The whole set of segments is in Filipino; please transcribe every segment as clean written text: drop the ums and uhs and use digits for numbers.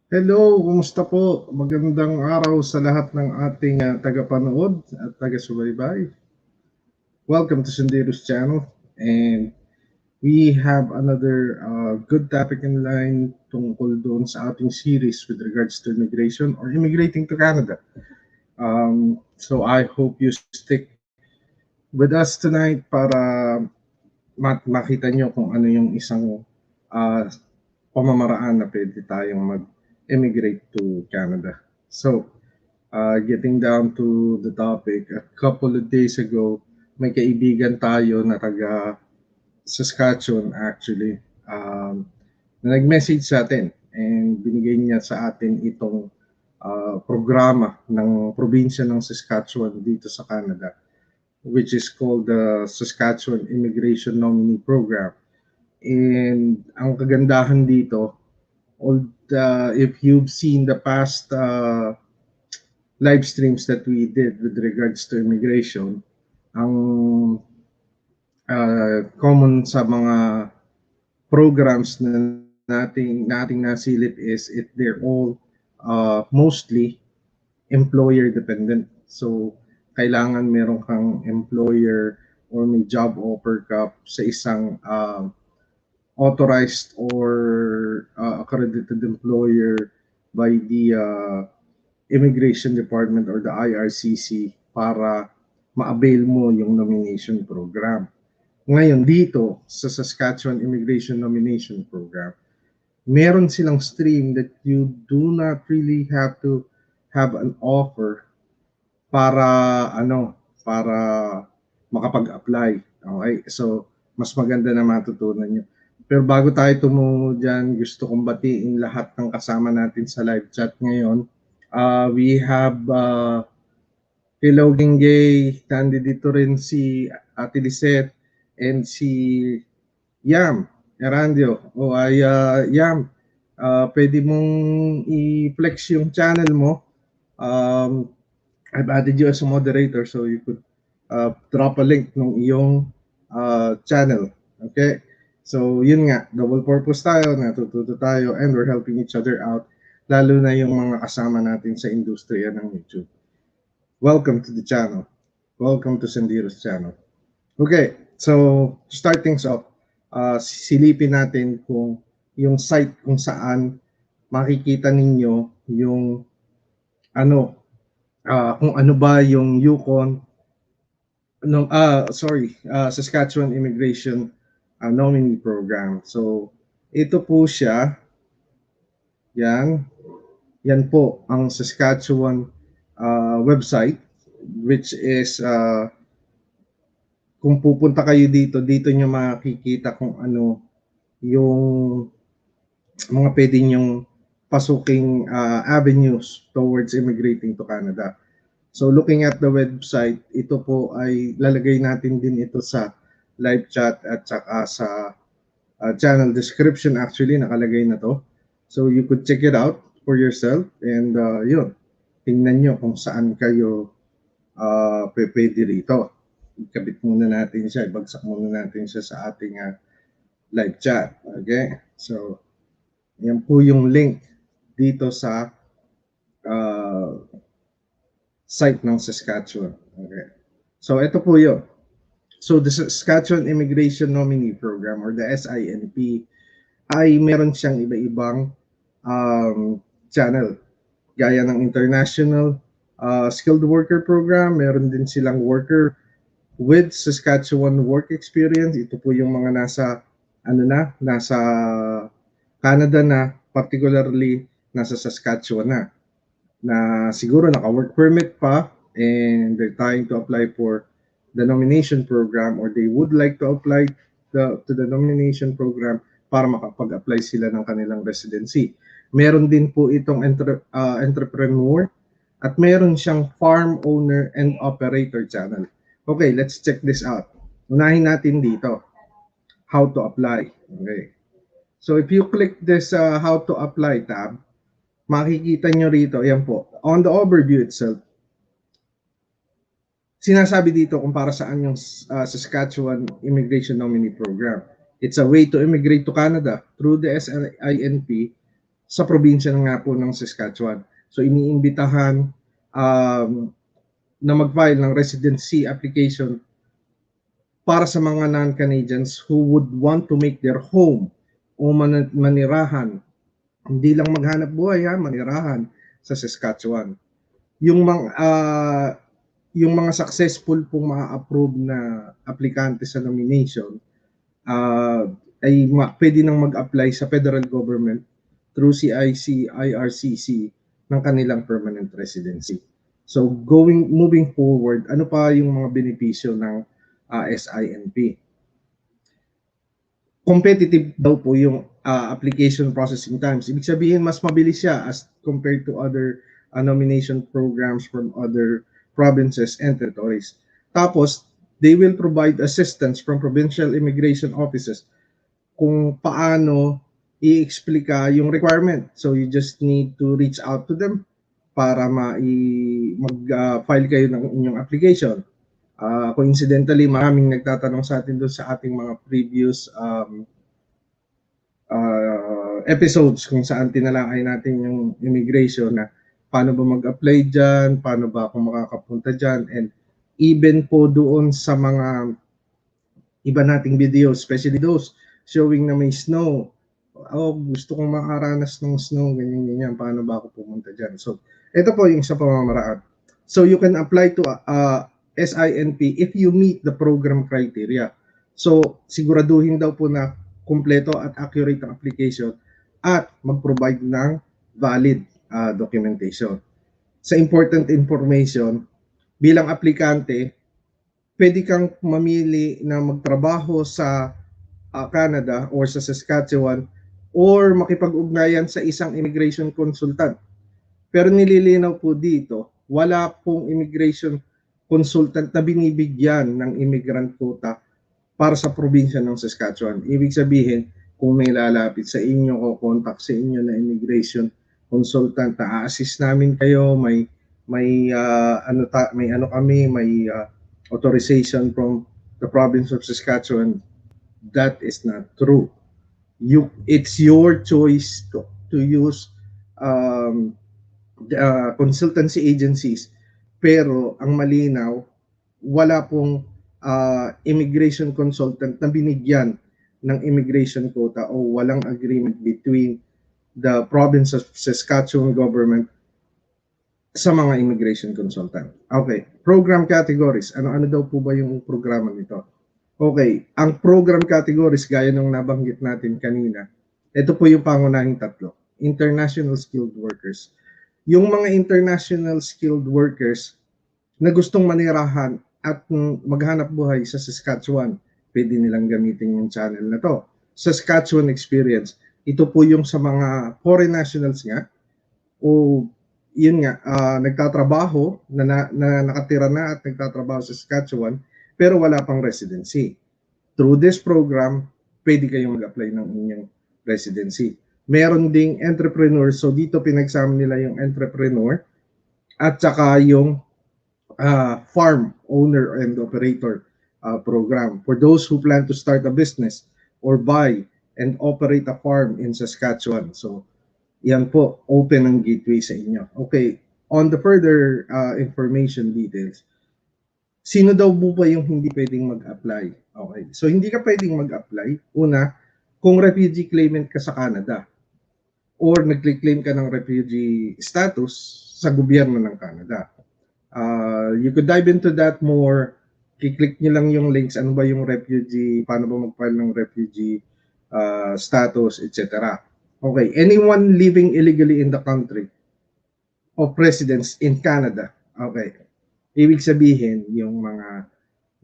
Hello, kumusta po? Magandang araw sa lahat ng ating tagapanood at taga-subaybay. Welcome to Senderos Channel, and we have another good topic in line tungkol doon sa ating series with regards to immigration or immigrating to Canada. So I hope you stick with us tonight para makita nyo kung ano yung isang uh, pamamaraan na pwede tayong mag-immigrate to Canada. So, getting down to the topic, a couple of days ago, may kaibigan tayo na taga Saskatchewan actually, na nag-message sa atin and binigay niya sa atin itong programa ng probinsya ng Saskatchewan dito sa Canada, which is called the Saskatchewan Immigration Nominee Program. And ang kagandahan dito, if you've seen the past live streams that we did with regards to immigration, ang common sa mga programs na nating nasilip is they're all mostly employer dependent. So kailangan meron kang employer or may job offer ka sa isang authorized or accredited employer by the Immigration Department or the IRCC para ma-avail mo yung nomination program. Ngayon dito sa Saskatchewan Immigration Nomination Program, meron silang stream that you do not really have to have an offer para para makapag-apply. Okay? So mas maganda na matutunan nyo. Pero bago tayo tumungo dyan, gusto kong batiin lahat ng kasama natin sa live chat ngayon. We have Hello Gengay, nandito rin si Ate Lisette and si Yam Erandio. Yam, pwede mong i-flex yung channel mo. I've added you as a moderator so you could drop a link ng iyong channel. Okay? So, yun nga, double purpose tayo, natututo tayo, and we're helping each other out, lalo na yung mga kasama natin sa industriya ng YouTube. Welcome to the channel. Welcome to Senderos channel. Okay, so to start things off, silipin natin kung yung site kung saan makikita ninyo yung kung ano ba yung Yukon, Saskatchewan Immigration Nominee Program. So, ito po siya. Yan po ang Saskatchewan website, which is kung pupunta kayo dito nyo makikita kung ano yung mga pwede nyong pasuking avenues towards immigrating to Canada. So looking at the website, ito po ay lalagay natin din ito sa live chat at saka sa channel description. Actually, nakalagay na to. So you could check it out for yourself and yun, tingnan nyo kung saan kayo pwede rito. Ikabit muna natin siya, ibagsak muna natin siya sa ating live chat. Okay? So, yan po yung link dito sa site ng Saskatchewan. Okay. So, ito po yun. So, the Saskatchewan Immigration Nominee Program or the SINP ay meron siyang iba-ibang channel. Gaya ng International Skilled Worker Program, meron din silang worker with Saskatchewan work experience. Ito po yung mga nasa Canada na, particularly nasa Saskatchewan na siguro naka-work permit pa and they're trying to apply for the nomination program or they would like to apply to the nomination program para makapag-apply sila ng kanilang residency. Meron din po itong entrepreneur at meron siyang farm owner and operator channel. Okay, let's check this out. Unahin natin dito, how to apply. Okay. So if you click this how to apply tab, makikita nyo rito, yan po, on the overview itself, sinasabi dito kung para saan yung Saskatchewan Immigration Nominee Program. It's a way to immigrate to Canada through the SINP sa probinsya nga po ng Saskatchewan. So iniimbitahan na mag-file ng residency application para sa mga non-Canadians who would want to make their home o manirahan, hindi lang maghanap buhay manirahan sa Saskatchewan. Yung mga successful pong ma-approve na aplikante sa nomination ay pwede nang mag-apply sa federal government through CIC, IRCC ng kanilang permanent residency. So moving forward, ano pa yung mga benepisyo ng SINP? Competitive daw po yung application processing times. Ibig sabihin, mas mabilis siya as compared to other nomination programs from other provinces and territories. Tapos, they will provide assistance from provincial immigration offices kung paano i-explika yung requirement. So, you just need to reach out to them para mag-file kayo ng inyong application. Coincidentally, maraming nagtatanong sa atin doon sa ating mga previous episodes kung saan tinalakay natin yung immigration na paano ba mag-apply dyan, paano ba ako makakapunta dyan, and even po doon sa mga iba nating videos, especially those showing na may snow. Gusto kong makaranas ng snow, ganyan, paano ba ako pumunta dyan? So, ito po yung sa pamamaraan. So, you can apply to SINP if you meet the program criteria. So, siguraduhin daw po na kumpleto at accurate ang application at mag-provide ng valid documentation. Sa important information, bilang aplikante, pwede kang mamili na magtrabaho sa Canada or sa Saskatchewan or makipag-ugnayan sa isang immigration consultant. Pero nililinaw po dito, wala pong immigration consultant na binibigyan ng immigrant quota para sa probinsya ng Saskatchewan. Ibig sabihin, kung may lalapit sa inyo o contact sa inyo na immigration consultant, na-assist namin kayo, may authorization from the province of Saskatchewan, that is not true. It's your choice to use consultancy agencies, pero ang malinaw, wala pong immigration consultant na binigyan ng immigration quota o walang agreement between the province of Saskatchewan government sa mga immigration consultant. Okay, program categories. Ano daw po ba yung programa nito? Okay, ang program categories gaya ng nabanggit natin kanina, ito po yung pangunahing tatlo. International skilled workers. Yung mga international skilled workers na gustong manirahan at maghanap buhay sa Saskatchewan, pwede nilang gamitin yung channel na to. Saskatchewan Experience. Ito po yung sa mga foreign nationals nga o yun nga, nagtatrabaho na nakatira na at nagtatrabaho sa Saskatchewan pero wala pang residency. Through this program, pwede kayong mag-apply ng inyong residency. Meron ding entrepreneur, so dito pinagsama nila yung entrepreneur at saka yung farm owner and operator program for those who plan to start a business or buy and operate a farm in Saskatchewan. So, yan po, open ang gateway sa inyo. Okay, on the further information details, sino daw po ba yung hindi pwedeng mag-apply? Okay, so hindi ka pwedeng mag-apply. Una, kung refugee claimant ka sa Canada or nag-claim ka ng refugee status sa gobyerno ng Canada. You could dive into that more. I-click nyo lang yung links, ano ba yung refugee, paano ba mag-file ng refugee status, etc. Okay, anyone living illegally in the country of residence in Canada. Okay, ibig sabihin yung mga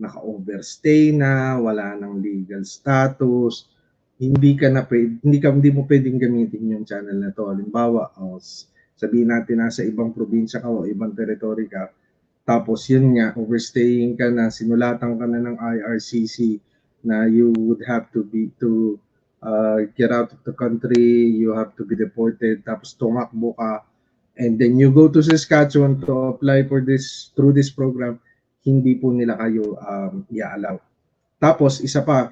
naka-overstay na, wala ng legal status, hindi mo pwedeng gamitin yung channel na to. Halimbawa, sabihin natin nasa ibang probinsya ka o ibang territory ka, tapos yun nga, overstaying ka na, sinulatan ka na ng IRCC na you would have to get out of the country, you have to be deported, tapos tumakbo ka, and then you go to Saskatchewan to apply for this through this program, hindi po nila kayo i-allow. Tapos, isa pa,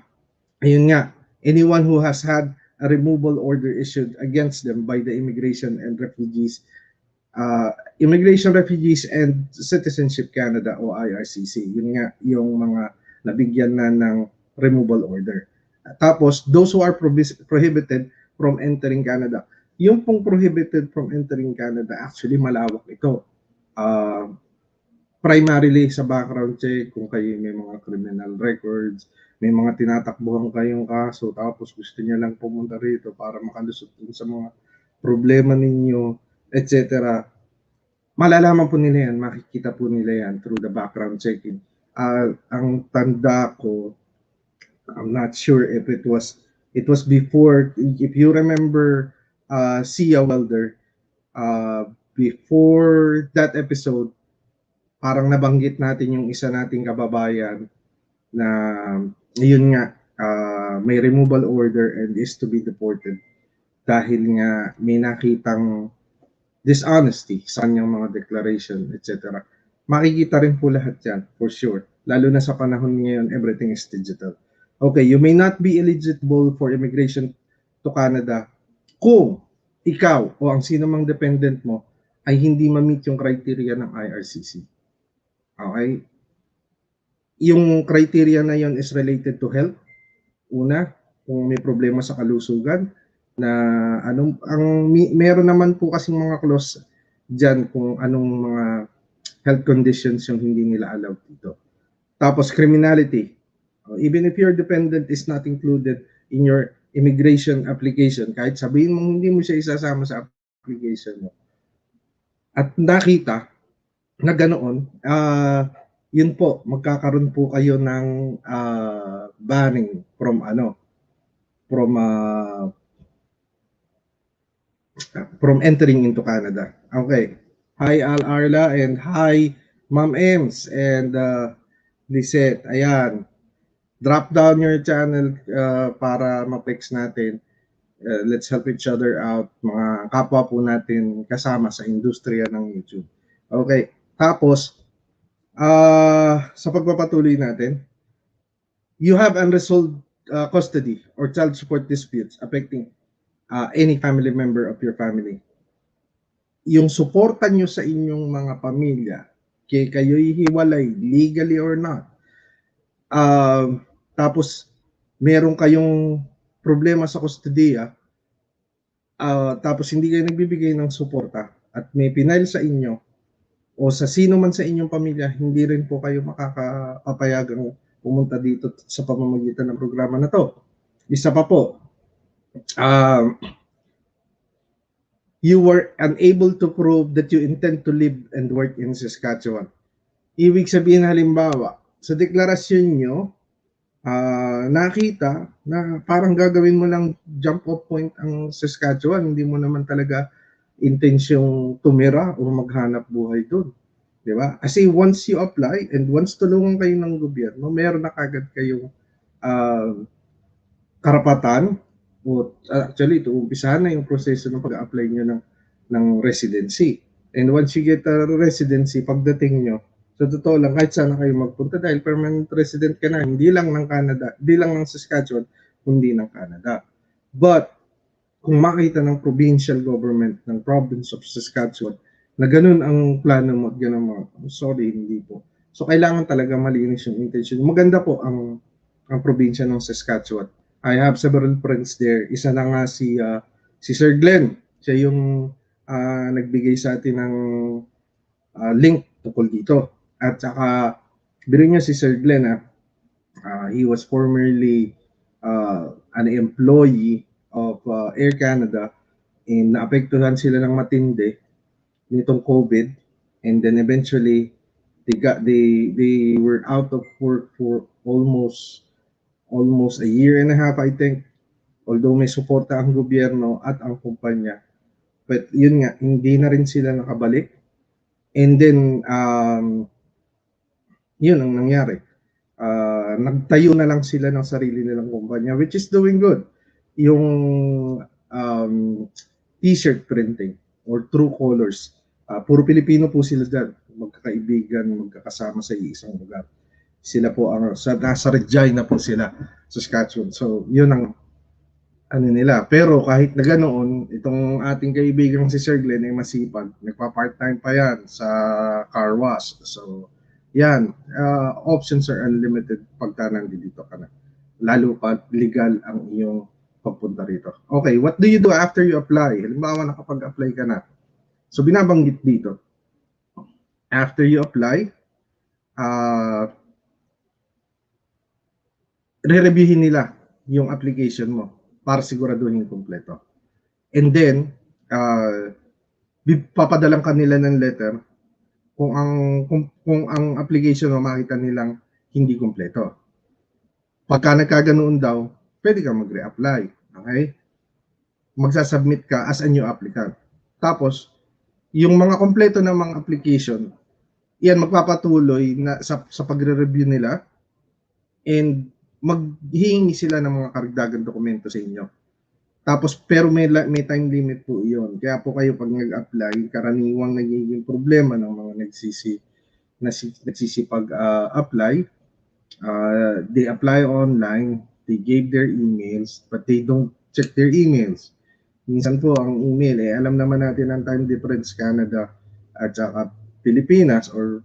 ayun nga, anyone who has had a removal order issued against them by the Immigration, Refugees and Citizenship Canada o IRCC. Yun nga yung mga nabigyan na ng removal order. Tapos, those who are prohibited from entering Canada. Yung pong prohibited from entering Canada, actually malawak ito. Primarily sa background check, kung kayo may mga criminal records, may mga tinatakbuhan kayong kaso, tapos gusto niya lang pumunta rito para makalusot dun sa mga problema ninyo, etc. Malalaman po nila yan, makikita po nila yan through the background checking. Ang tanda ko, I'm not sure if it was before, if you remember Sia Welder, before that episode, parang nabanggit natin yung isa nating kababayan na yun nga, may removal order and is to be deported dahil nga may nakitang dishonesty sa kanyang mga declaration, etc. Makikita rin po lahat yan, for sure. Lalo na sa panahon ngayon, everything is digital. Okay, you may not be eligible for immigration to Canada kung ikaw o ang sino mang dependent mo ay hindi ma-meet yung criteria ng IRCC. Okay? Yung criteria na yon is related to health. Una, kung may problema sa kalusugan, na meron naman po kasing mga clause diyan kung anong mga health conditions yung hindi nila allowed dito. Tapos criminality. Even if your dependent is not included in your immigration application, kahit sabihin mong hindi mo siya isasama sa application mo, at nakita na ganoon, yun po, magkakaroon po kayo ng banning from entering into Canada. Okay. Hi Arla and hi Ma'am Ems and Lisette. Ayan. Drop down your channel para ma-fix natin. Let's help each other out. Mga kapwa po natin kasama sa industriya ng YouTube. Okay. Tapos, sa pagpapatuloy natin, you have unresolved custody or child support disputes affecting any family member of your family. Yung suporta nyo sa inyong mga pamilya, kayo'y hiwalay, legally or not, tapos meron kayong problema sa kustodiya, tapos hindi kayo nagbibigay ng suporta at may pinail sa inyo o sa sino man sa inyong pamilya, hindi rin po kayo makakapayagang pumunta dito sa pamamagitan ng programa na to. Isa pa po, you were unable to prove that you intend to live and work in Saskatchewan. Ibig sabihin, halimbawa, sa deklarasyon nyo, nakita na parang gagawin mo lang jump off point ang Saskatchewan, hindi mo naman talaga intensyong tumira o maghanap buhay doon. Di ba? Kasi once you apply and once tulungan kayo ng gobyerno, meron na kagad kayong karapatan o actually ito umpisahan na yung proseso ng pag-apply nyo ng residency. And once you get a residency, pagdating nyo, sa totoo lang, kahit sana kayo magpunta dahil permanent resident ka na, hindi lang ng Canada, hindi lang ng Saskatchewan, kundi ng Canada. But, kung makita ng provincial government ng province of Saskatchewan na ganun ang plano mo at ganun mo, sorry, hindi po. So, kailangan talaga malinis yung intention. Maganda po ang probinsya ng Saskatchewan. I have several friends there. Isa na nga si Sir Glenn. Siya yung nagbigay sa atin ng link tungkol dito. At saka, biro niya si Sir Glenn, he was formerly an employee of Air Canada and naapektuhan sila ng matindi nitong COVID, and then eventually they were out of work for almost a year and a half, I think, although may suporta ang gobyerno at ang kumpanya. But yun nga, hindi na rin sila nakabalik. And then yun ang nangyari. Nagtayo na lang sila ng sarili nilang kumpanya, which is doing good. Yung t-shirt printing or True Colors. Puro Pilipino po sila dyan. Magkakaibigan, magkakasama sa isang lugar. Sila po ang nasa Regina po sila, Saskatchewan. So, yun ang ano nila. Pero kahit na ganoon, itong ating kaibigang si Sir Glenn ay masipag. Nagpa-part-time pa yan sa car wash. So, yan. Options are unlimited pagka nandito ka na. Lalo pa legal ang iyong pagpunta rito. Okay, what do you do after you apply? Halimbawa, nakapag-apply ka na. So, binabanggit dito. After you apply, re-reviewin nila yung application mo para siguraduhin kompleto. And then, papadalang kanila ng letter kung ang application mo makita nilang hindi kompleto. Pagka nagkaganoon daw, pwede kang mag-reapply. Okay? Magsasubmit ka as a new applicant. Tapos, yung mga kompleto ng mga application, yan magpapatuloy na sa pagre-review nila and maghihingi sila ng mga karagdagang dokumento sa inyo. Tapos, pero may time limit po iyon. Kaya po kayo pag nag-apply, karaniwang nagiging problema ng mga nagsisipag-apply. They apply online, they gave their emails, but they don't check their emails. Minsan po ang email, alam naman natin ang time difference Canada at saka Pilipinas or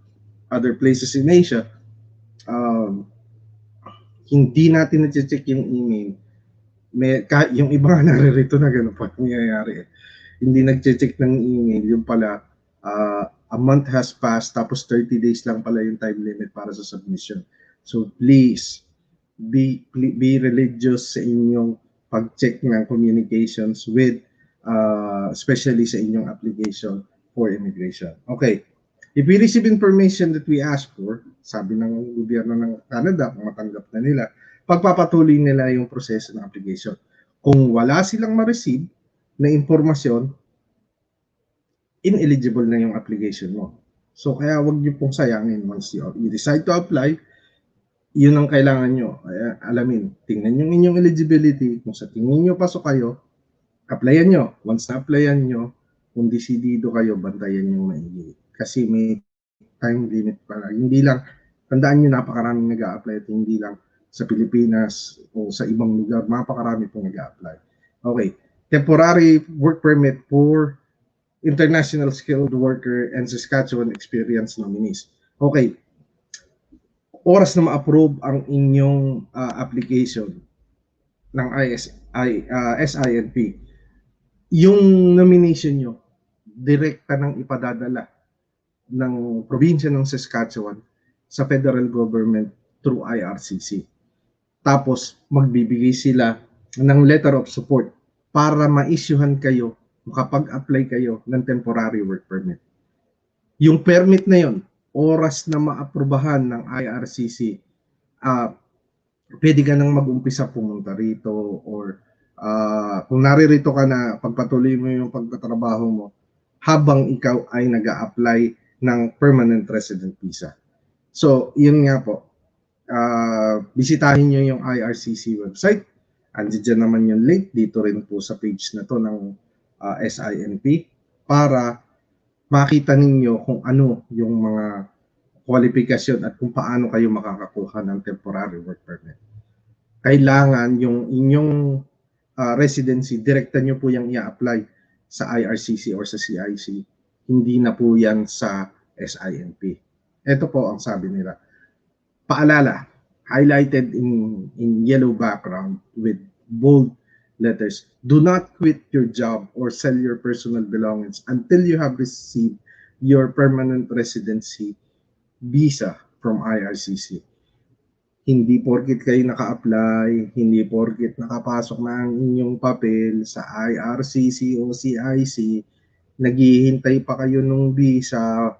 other places in Asia. Hindi natin na-check yung email. Yung iba nga naririto na gano'n pa nangyayari. Hindi nag-check ng email, yung pala a month has passed tapos 30 days lang pala yung time limit para sa submission. So please be religious sa inyong pag-check ng communications with especially sa inyong application for immigration. Okay. If we receive information that we ask for, sabi ng gobyerno ng Canada, kung matanggap na nila, pagpapatuloy nila yung proseso ng application. Kung wala silang ma-receive na impormasyon, ineligible na yung application mo. So, kaya wag niyo pong sayangin once you decide to apply, yun ang kailangan nyo. Alamin, tingnan yung inyong eligibility. Kung sa tingin nyo pasok kayo, applyan nyo. Once na-applyan nyo, kung desidido kayo, bantayan yung maigi. Kasi may time limit pala. Hindi lang, tandaan nyo, napakaraming nag-a-apply at hindi lang sa Pilipinas o sa ibang lugar, napakarami pong nag-a-apply. Okay, temporary work permit for international skilled worker and Saskatchewan experience nominees. Okay, oras na ma-approve ang inyong application ng SINP, yung nomination nyo, direkta nang ipadadala ng probinsya ng Saskatchewan sa federal government through IRCC. Tapos, magbibigay sila ng letter of support para ma-issuehan kayo, makapag-apply kayo ng temporary work permit. Yung permit na yon, oras na maaprubahan ng IRCC, pwede ka nang mag-umpisa pumunta rito or kung naririto ka na, pagpatuloy mo yung pagtatrabaho mo habang ikaw ay nag-a-apply ng permanent resident visa. So, yun nga po. Bisitahin nyo yung IRCC website. Andiyan naman yung link dito rin po sa page na to ng SINP para makita ninyo kung ano yung mga kwalifikasyon at kung paano kayo makakakuha ng temporary work permit. Kailangan yung inyong residency, direkta nyo po yung i-apply sa IRCC or sa CIC. Hindi na po yan sa SINP. Ito po ang sabi nila. Paalala, highlighted in yellow background with bold letters, do not quit your job or sell your personal belongings until you have received your permanent residency visa from IRCC. Hindi porkit kayo naka-apply, hindi porkit nakapasok na ang inyong papel sa IRCC o CIC, naghihintay pa kayo ng visa,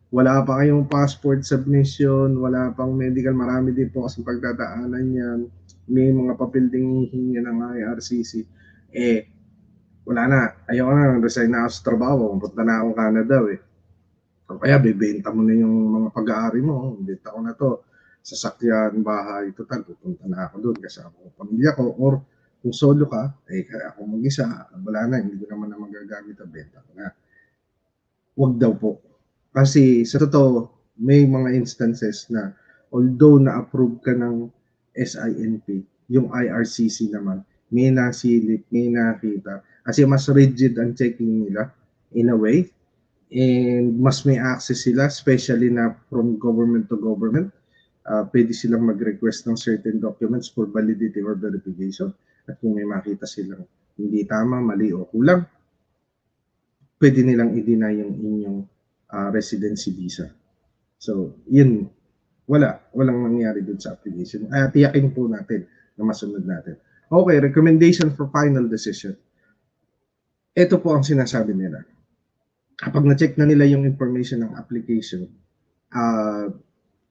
wala pa kayong passport submission, wala pang medical, marami din po kasi pagdadaanan yan, may mga papel ding hihingi ng IRCC, wala na, ayaw na, resign na ako sa trabaho, punta na akong Canada o kaya bebenta mo na yung mga pag-aari mo, benta ko na to, sasakyan, bahay, total, pupunta na ako doon kasi ako pamilya ko, or kung solo ka, kaya ako mag-isa, wala na, hindi ko naman na magagamit ang benta ko na. Wag daw po. Kasi sa totoo, may mga instances na although na-approve ka ng SINP, Yung IRCC naman, may nasilip, may nakita. Kasi mas rigid ang checking nila in a way. And mas may access sila, especially na from government to government. Pwede silang mag-request ng certain documents for validity or verification. At kung may makita silang hindi tama, mali o kulang, pwede nilang i-deny yung inyong residency visa. So, yun, walang nangyari dun sa application. Tiyakin po natin na masunod natin. Okay, recommendation for final decision. Ito po ang sinasabi nila. Kapag na-check na nila yung information ng application,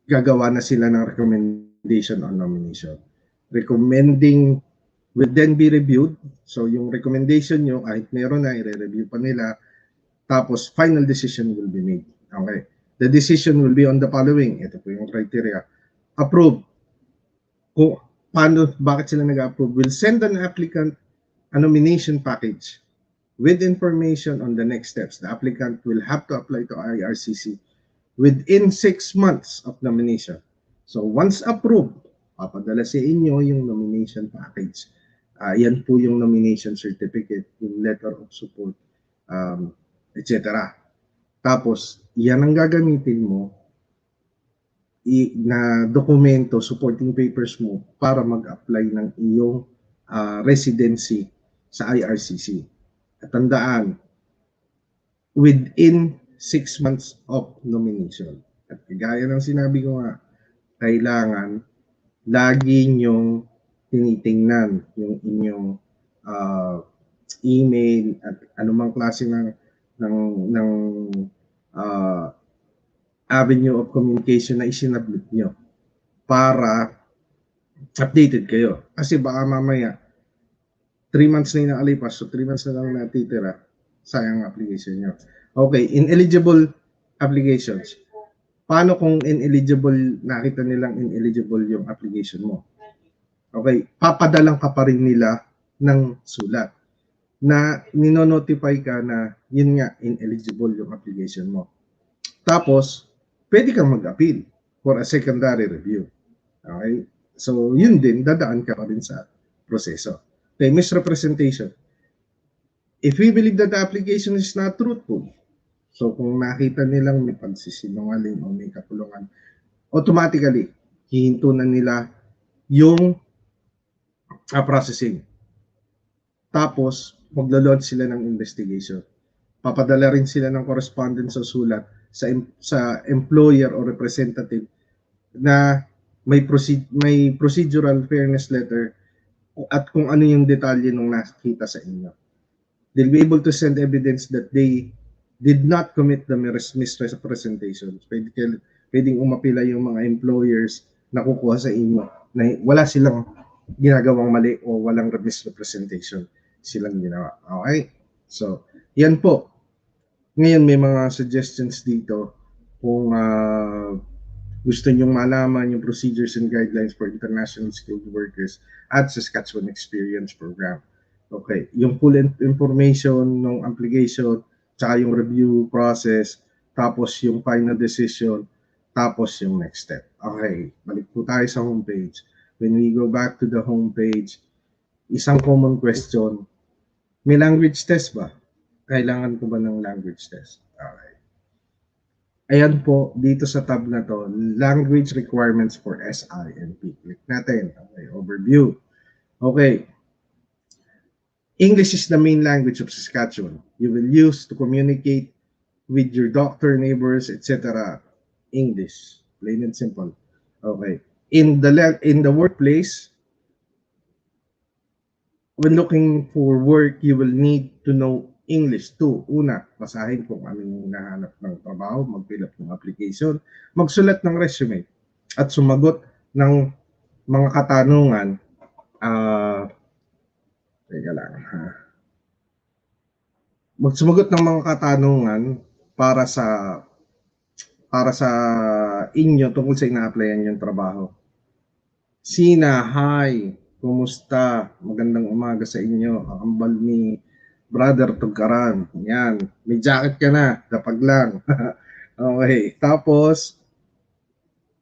gagawa na sila ng recommendation on nomination. Recommending will then be reviewed. So yung recommendation nyo, kahit meron na, i-review pa nila. Tapos final decision will be made. Okay. The decision will be on the following. Ito po yung criteria. Approve. Kung paano, bakit sila nag-approve? Will send an applicant a nomination package with information on the next steps. The applicant will have to apply to IRCC within 6 months of nomination. So once approved, papadala sa inyo yung nomination package. Yan po yung nomination certificate, yung letter of support, etc. Tapos, yan ang gagamitin mo na dokumento, supporting papers mo para mag-apply ng iyong residency sa IRCC. At tandaan, within 6 months of nomination. At kagaya ng sinabi ko nga, kailangan lagi nyong tinitingnan yung inyong email at anumang klase ng avenue of communication na isinabit nyo para updated kayo. Kasi baka mamaya 3 months na inakalipas, so 3 months na lang natitira, sayang application nyo. Okay, ineligible applications. Paano kung ineligible, nakita nilang ineligible yung application mo? Okay, papadalang ka pa rin nila ng sulat na nino-notify ka na yun nga, ineligible yung application mo. Tapos, pwede kang mag-appeal for a secondary review. Okay? So, yun din, dadaan ka pa rin sa proseso. Okay, misrepresentation. If we believe that the application is not truthful, so kung nakita nilang may pagsisinungaling o may kapulungan, automatically, hihinto na nila yung processing. Tapos, maglo-launch sila ng investigation. Papadala rin sila ng correspondence o sulat sa employer o representative na may procedural fairness letter at kung ano yung detalye nung nakita sa inyo. They'll be able to send evidence that they did not commit the misrepresentation. Pwedeng umapila yung mga employers na kukuha sa inyo na wala silang ginagawang mali o walang misrepresentation silang ginawa. Okay? So, yan po. Ngayon may mga suggestions dito kung gusto nyong malaman yung procedures and guidelines for international skilled workers at Saskatchewan Experience Program. Okay, yung full information ng application, tsaka yung review process, tapos yung final decision, tapos yung next step. Okay, balik po tayo sa homepage. When we go back to the homepage, isang common question, may language test ba? Kailangan ko ba ng language test? Okay. Ayan po, dito sa tab na to, language requirements for SINP. Click natin. Okay, overview. Okay. English is the main language of Saskatchewan. You will use to communicate with your doctor, neighbors, etc. English, plain and simple. Okay. In the workplace, when looking for work, you will need to know English too. Una, basahin kung anong hinahanap ng trabaho, mag-fill up ng application, magsulat ng resume, at sumagot ng mga katanungan. Teka lang. Magsumagot ng mga katanungan para sa inyo tungkol sa ina-applyan yung trabaho. Sina, hi, kumusta? Magandang umaga sa inyo. Akambal ni Brother Tugkaran. Yan. May jacket ka na. Dapag lang. Okay. Tapos,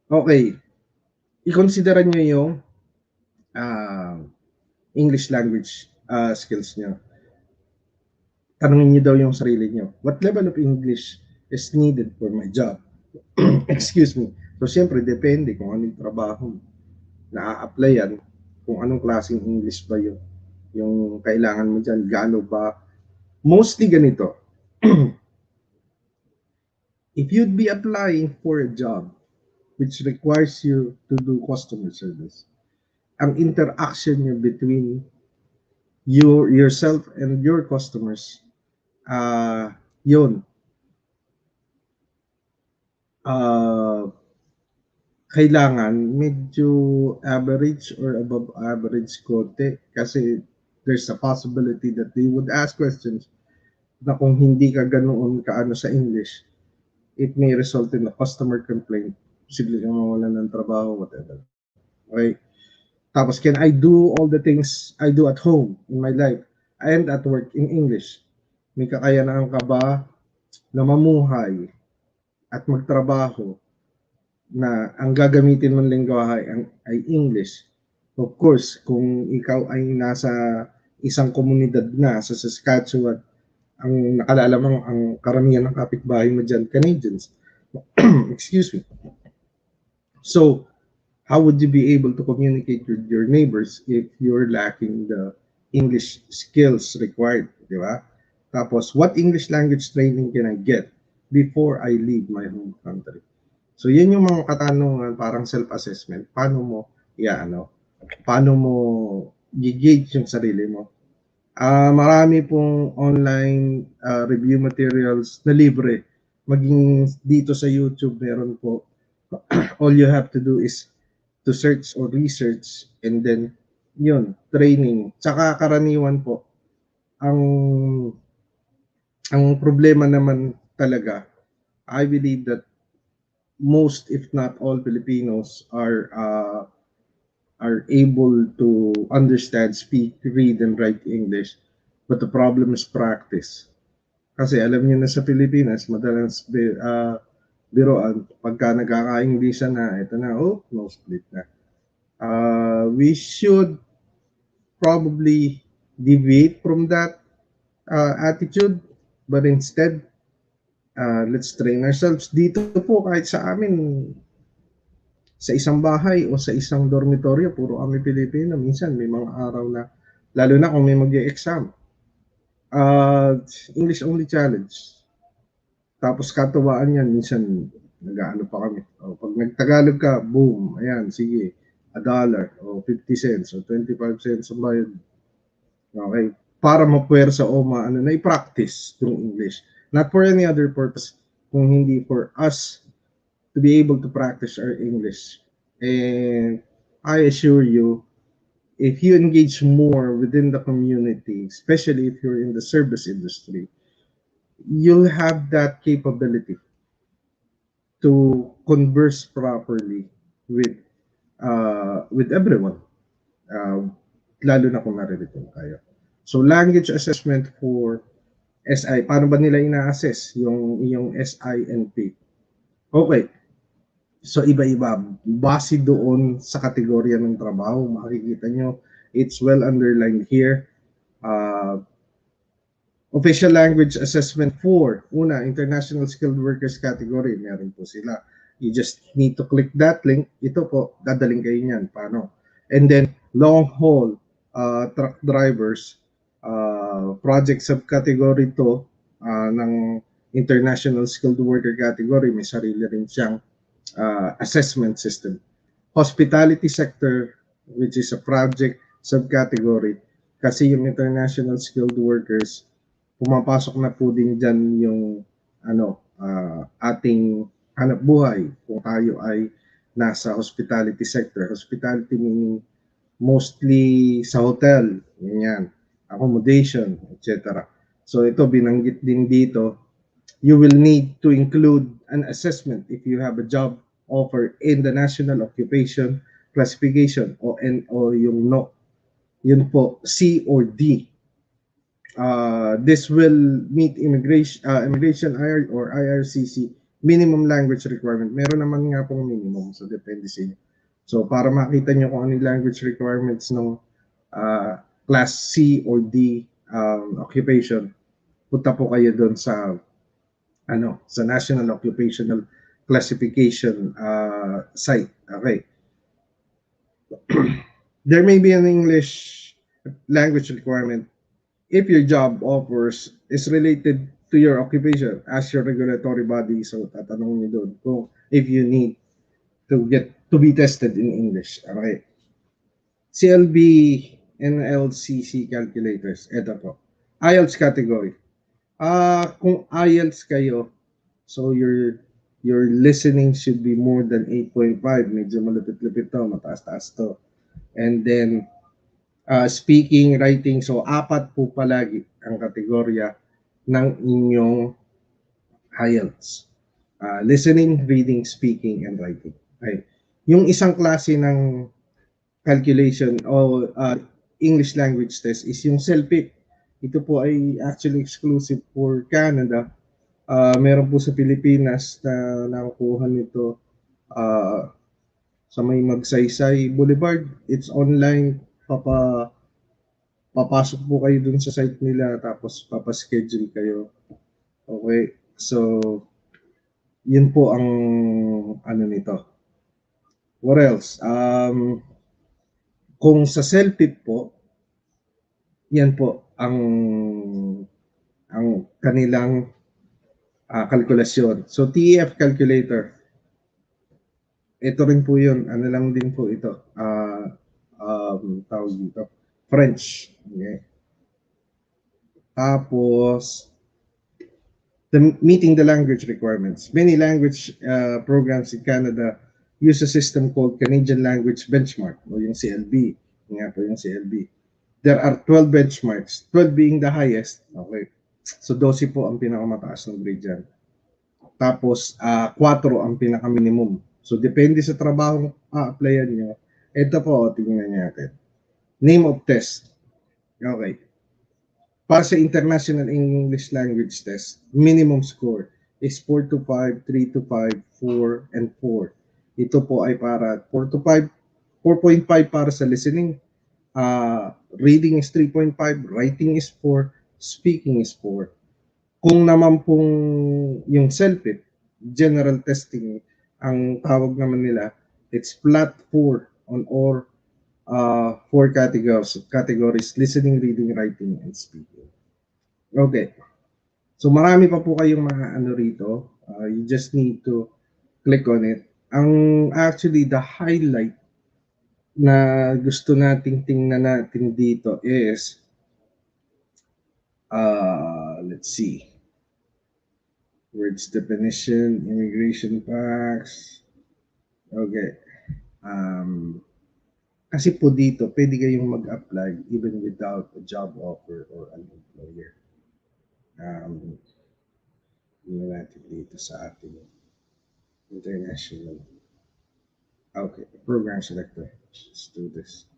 okay. I-consider nyo yung English language skills nyo. Tanungin nyo daw yung sarili nyo, what level of English is needed for my job? Excuse me. So, siyempre, depende kung anong trabaho na-a-applyan, kung anong klaseng English ba yung kailangan mo dyan, gaano ba. Mostly ganito, if you'd be applying for a job which requires you to do customer service, ang interaction nyo between yourself and your customers, yun, kailangan medyo average or above average konti kasi there's a possibility that they would ask questions na kung hindi ka ganoon kaano sa English, it may result in a customer complaint, posible kang mawalan ng trabaho, whatever. Okay? Tapos, can I do all the things I do at home in my life and at work in English? May kakayanaan ka ba na mamuhay at magtrabaho na ang gagamitin mong lengguwahe ay English? Of course, kung ikaw ay nasa isang komunidad na sa Saskatchewan, ang nakalala mo, ang karamihan ng kapitbahay mo dyan, Canadians. Excuse me. So, how would you be able to communicate with your neighbors if you're lacking the English skills required, di ba? Tapos, what English language training can I get before I leave my home country? So, yan yung mga katanungan, parang self-assessment. Paano mo, paano mo i-gauge yung sarili mo? Marami pong online review materials na libre. Maging dito sa YouTube, meron po. All you have to do is to search or research and then yun, training. Tsaka karaniwan po, ang problema naman talaga, I believe that most, if not all, Filipinos are able to understand, speak, read, and write English. But the problem is practice. Kasi alam niyo na sa Pilipinas, madalas biroan, pagka nagkaka-English na, ito na, no split na. We should probably deviate from that attitude, but instead, let's train ourselves. Dito po, kahit sa amin, sa isang bahay o sa isang dormitoryo, puro kami Pilipino. Minsan may mga araw na, lalo na kung may mag-e-exam, English only challenge. Tapos katuwaan yan, minsan nag-ano pa kami. Pag nagtagalog ka, boom, ayan, sige, $1 o 50 cents o 25 cents ang bayad. Okay? Para mapuwersa o i-practice yung English. Not for any other purpose, kung hindi for us to be able to practice our English. And I assure you, if you engage more within the community, especially if you're in the service industry, you'll have that capability to converse properly with everyone, lalo na kung naririto kayo. So, language assessment for SI, paano ba nila ina-assess yung SINP? Okay. So, iba-iba. Base doon sa kategorya ng trabaho, makikita nyo, it's well underlined here. Official language assessment for, una, international skilled workers category, meron po sila. You just need to click that link. Ito po, dadaling kayo niyan. Paano? And then, long haul truck drivers, project subcategory to ng international skilled worker category, may sarili rin siyang assessment system. Hospitality sector, which is a project subcategory, kasi yung international skilled workers, pumapasok na po din dyan yung ating hanap buhay kung tayo ay nasa hospitality sector. Hospitality meaning mostly sa hotel, ganyan, accommodation, etc. So ito, binanggit din dito, you will need to include an assessment if you have a job offer in the National Occupation Classification o yung no. Yun po, C or D. This will meet immigration IR or IRCC minimum language requirement. Meron naman nga pong minimum, so depende sa inyo. So para makita nyo kung ano yung language requirements ng class C or D occupation, punta po kayo doon sa sa National Occupational Classification site. Okay. There may be an English language requirement if your job offers is related to your occupation as your regulatory body. So tatanungin niyo doon kung if you need to get to be tested in English. Okay. CLB NLCC calculators. Ito po. IELTS category. Kung IELTS kayo, so your listening should be more than 8.5. Medyo malupit-lupit to, mataas-taas to. And then speaking, writing, so 4 po palagi ang kategorya ng inyong IELTS. Listening, reading, speaking, and writing. Okay. Yung isang klase ng calculation o English language test is yung SINP. Ito po ay actually exclusive for Canada. Meron po sa Pilipinas na nakukuha nito sa may Magsaysay Boulevard. It's online. Papasok po kayo dun sa site nila tapos papaschedule kayo. Okay. So, yun po ang ano nito. What else? Kung sa self-tip po, yan po ang kanilang kalkulasyon. So TEF calculator, ito rin po yun. Ano lang din po ito. Tawag dito. French. Okay. Tapos, meeting the language requirements. Many language programs in Canada use a system called Canadian Language Benchmark o yung CLB. Nga po yung CLB. There are 12 benchmarks, 12 being the highest. Okay. So 12 po ang pinakamataas ng grade dyan. Tapos 4 ang pinaka-minimum. So depende sa trabaho a-applyan nyo. Ito po, tingnan natin. Name of test. Okay. Para sa International English Language Test, minimum score is 4 to 5, 3 to 5, 4, and 4. Ito po ay para 4 to 5, 4.5 para sa listening, reading is 3.5, writing is 4, speaking is 4. Kung naman pong yung self-it, general testing, ang tawag naman nila, it's flat 4 on all 4 categories, listening, reading, writing, and speaking. Okay. So marami pa po kayong mga ano rito. You just need to click on it. Ang actually the highlight na gusto nating tingnan natin dito is let's see. Words definition, immigration facts. Okay. Kasi po dito, pwede kayong mag-apply even without a job offer or an employer. Yun natin dito sa ating international. Okay, program selector. Let's do this.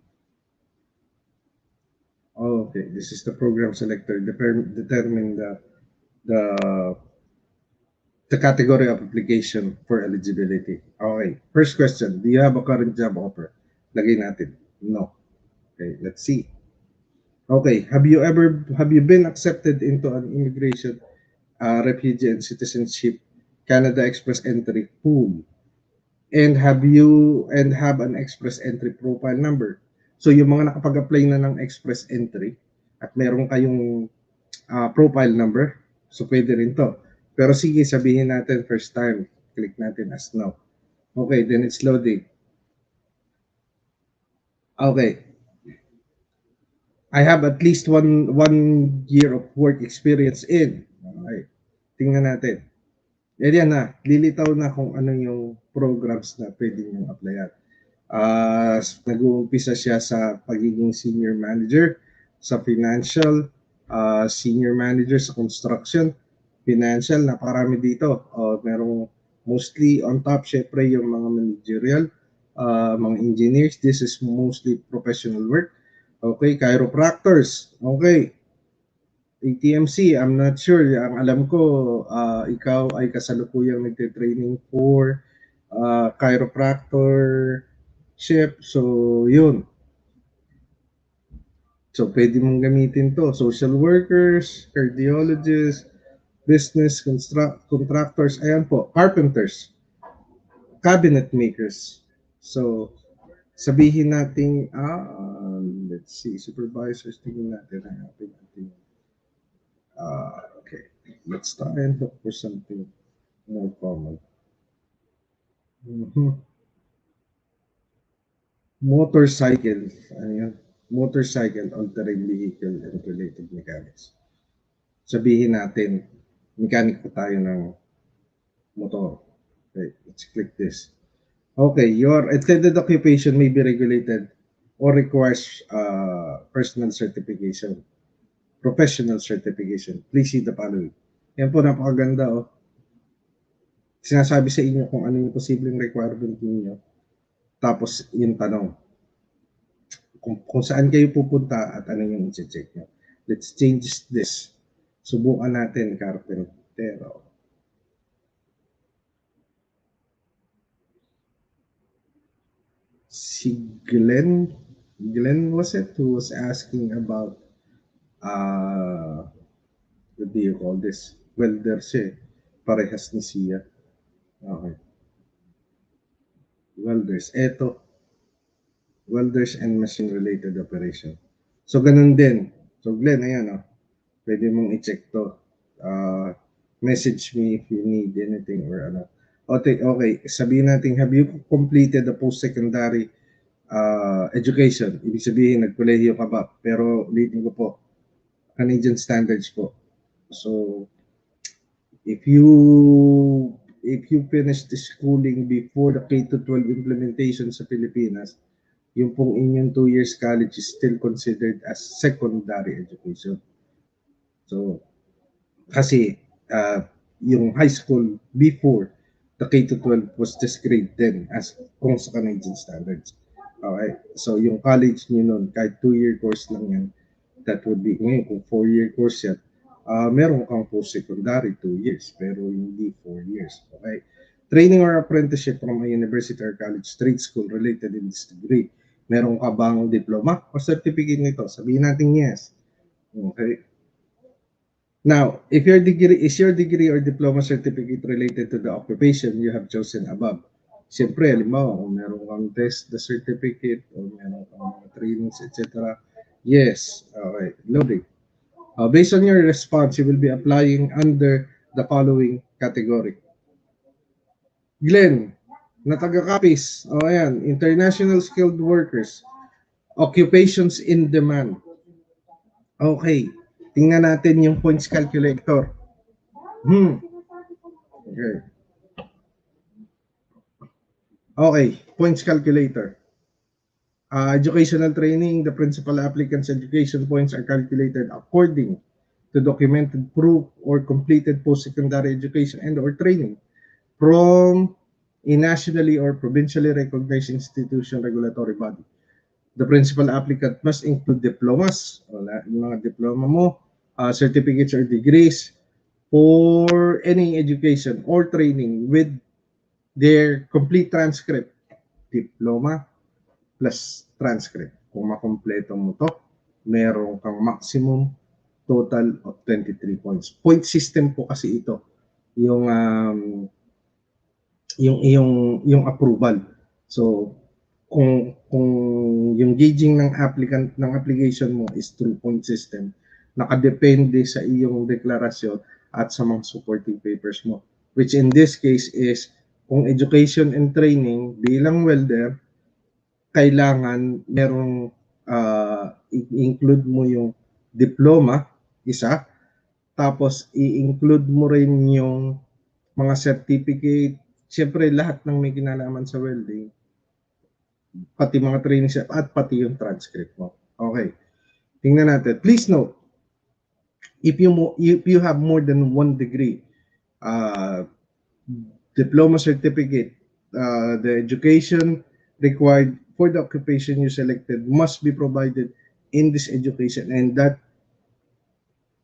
Okay, this is the program selector. Determine the category of application for eligibility. Okay, first question. Do you have a current job offer? Lagay natin. No. Okay, let's see. Okay, have you been accepted into an immigration, refugee and citizenship Canada Express entry pool? And have an express entry profile number? So yung mga nakapag-apply na ng express entry at meron kayong profile number, so pwede rin to. Pero sige, sabihin natin first time, click natin as no. Okay, then it's loading. Okay. I have at least one year of work experience in. Okay. Tingnan natin. Yan na, lilitaw na kung ano yung programs na pwede nyo applyan. Nag-uumpisa siya sa pagiging senior manager sa financial, senior manager sa construction, financial, napakarami dito. Merong mostly on top, syempre yung mga managerial, mga engineers. This is mostly professional work. Okay, chiropractors. Okay. ATMC, I'm not sure. Ang alam ko, ikaw ay kasalukuyang nagte-training for chiropractor. ship. So, yun. So, pwede mong gamitin to. Social workers, cardiologists, business contractors, ayan po, carpenters, cabinet makers. So, sabihin natin, let's see, supervisors, tingin natin ang ating okay, let's try and look for something more common. Mhm. Motorcycle, ayan, motorcycle, all-terrain vehicle, and related mechanics. Sabihin natin, mechanic po tayo ng motor. Okay, let's click this. Okay, your intended occupation may be regulated or requires personal certification, professional certification. Please see the following. Yan po, napakaganda. Oh. Sinasabi sa inyo kung ano yung posibleng requirement ninyo. Tapos yung tanong, kung saan kayo pupunta at ano yung i-check nyo. Let's change this. Subukan natin, carpentero. Si Glenn was it, who was asking about, what do you call this? Welder siya. Parehas ni Sia. Okay. Welders. Eto, welders and machine-related operation. So, ganun din. So, Glenn, ayan, oh. Pwede mong i-check to. Message me if you need anything or ano. Okay, sabihin natin, have you completed the post-secondary education? Ibig sabihin, nagkolehiyo ka ba? Pero, ulitin ko po, Canadian standards po. So, if you finish the schooling before the K-12 implementation sa Pilipinas, yung pong inyong 2 years college is still considered as secondary education. So, kasi yung high school before the K-12 was just grade 10 as kung sa Canadian standards. Okay, so yung college nyo nun, kahit 2-year course lang yan, that would be, ngayon kung 4-year course yan, meron kang post-secondary 2 years, pero hindi 4 years. Okay? Training or apprenticeship from a university or college, trade school related in this degree. Meron ka bang diploma o certificate nito? Sabihin natin yes. Okay? Now, if your degree is your degree or diploma certificate related to the occupation you have chosen above, siyempre, halimbawa, kung meron kang test the certificate o meron kang mga trainings, etc. Yes. Okay. Loading. Based on your response, you will be applying under the following category. Glenn, na taga-Capiz. O ayan, international skilled workers. Occupations in demand. Okay. Tingnan natin yung points calculator. Okay. Okay, points calculator. Educational training, the principal applicant's education points are calculated according to documented proof or completed post-secondary education and or training from a nationally or provincially recognized institution regulatory body. The principal applicant must include diplomas, yung mga diploma mo, certificates or degrees for any education or training with their complete transcript, diploma plus transcript. Kung makompleto mo to, meron kang maximum total of 23 points. Point system po kasi ito, yung approval. So, kung yung gauging ng applicant ng application mo is through point system, nakadepende sa iyong deklarasyon at sa mga supporting papers mo, which in this case is kung education and training bilang welder, kailangan merong i-include mo yung diploma, isa, tapos i-include mo rin yung mga certificate, siyempre lahat ng may kinalaman sa welding, pati mga training set at pati yung transcript mo. Okay. Tingnan natin. Please note, if you have more than 1 degree, diploma certificate, the education required for the occupation you selected must be provided in this education, and that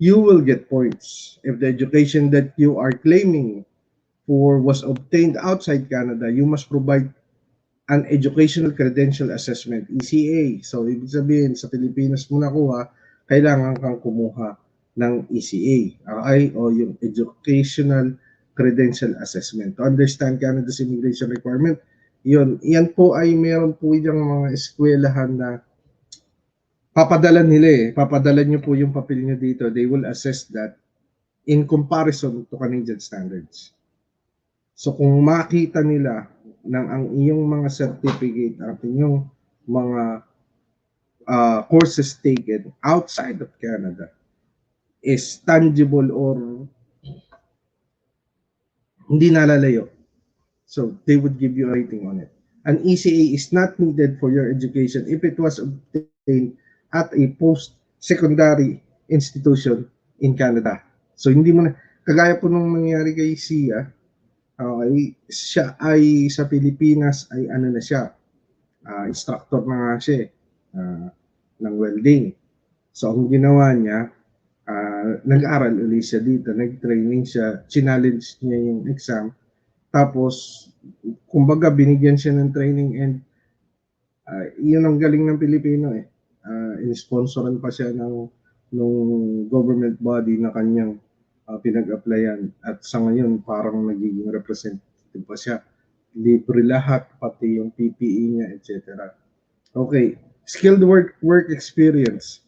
you will get points. If the education that you are claiming for was obtained outside Canada, you must provide an Educational Credential Assessment, ECA. So, ibig sabihin, sa Pilipinas mo nakuha, kailangan kang kumuha ng ECA, okay? O yung Educational Credential Assessment. To understand Canada's immigration requirement, yan po ay meron po yung mga eskwelahan na papadala nila papadala nyo po yung papel nyo dito. They will assess that in comparison to Canadian standards. So kung makita nila ng ang iyong mga certificate at inyong mga courses taken outside of Canada is tangible or hindi nalalayo, so they would give you a rating on it. An ECA is not needed for your education if it was obtained at a post-secondary institution in Canada. So hindi mo na, kagaya po nung nangyari kay Sia, okay, siya ay sa Pilipinas ay ano na siya, instructor na nga siya ng welding. So ang ginawa niya, nag-aral ulit siya dito, nag-training siya, challenge niya yung exam, tapos kumbaga binigyan siya ng training and yun ang galing ng Pilipino in-sponsoran pa siya nung government body na kanyang pinag-applyan at sa ngayon parang nagiging representative pa siya. Libre lahat, pati yung PPE niya, etc. Okay, skilled work experience.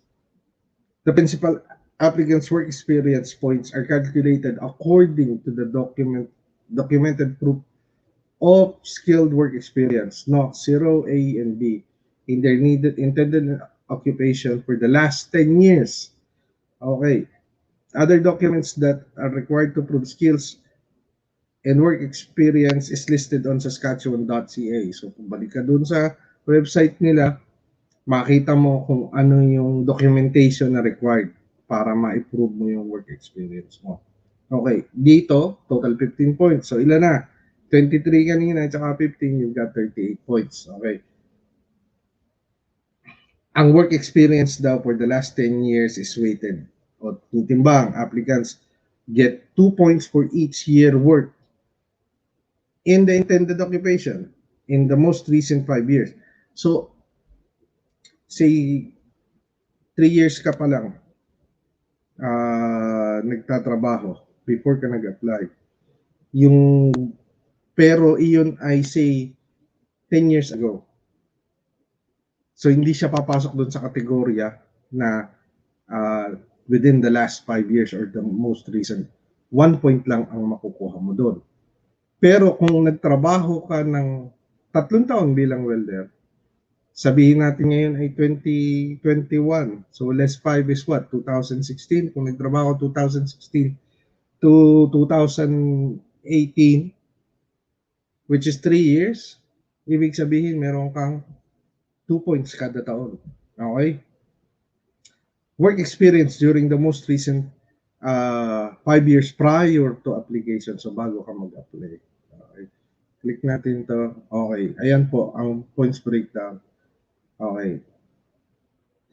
The principal applicant's work experience points are calculated according to the documented proof of skilled work experience, NOC 0, A, and B, in their intended occupation for the last 10 years. Okay. Other documents that are required to prove skills and work experience is listed on Saskatchewan.ca. So, kung balik ka dun sa website nila, makita mo kung ano yung documentation na required para ma-prove mo yung work experience mo. Okay, dito, total 15 points. So, ilan na? 23 kanina, tsaka 15, you've got 38 points. Okay. Ang work experience daw for the last 10 years is weighted. O titimbang, applicants get 2 points for each year work in the intended occupation in the most recent 5 years. So, say, 3 years ka pa lang nagtatrabaho before ka nag-apply. Pero iyon ay say 10 years ago. So hindi siya papasok doon sa kategorya na within the last 5 years or the most recent. 1 point lang ang makukuha mo doon. Pero kung nagtrabaho ka ng 3 taon bilang welder, sabihin natin ngayon ay 2021. So less 5 is what? 2016. Kung nagtrabaho 2016 to 2018, which is 3 years, ibig sabihin meron kang 2 points kada taon. Okay? Work experience during the most recent 5 years prior to application. So bago ka mag-apply. Okay. Click natin to. Okay. Ayan po ang points breakdown. Okay.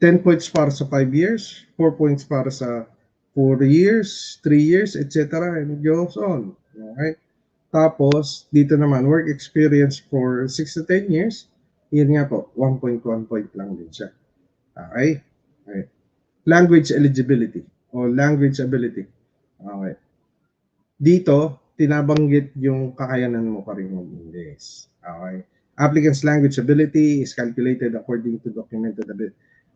10 points para sa 5 years, 4 points para sa 4 years, 3 years, etc. And goes on. Okay. Tapos, dito naman, work experience for 6 to 10 years, yun nga po, 1 point lang din siya. Okay? Okay. Language eligibility o language ability. Okay. Dito, tinabanggit yung kakayanan mo pa rin mag-English. Okay? Applicant's language ability is calculated according to documented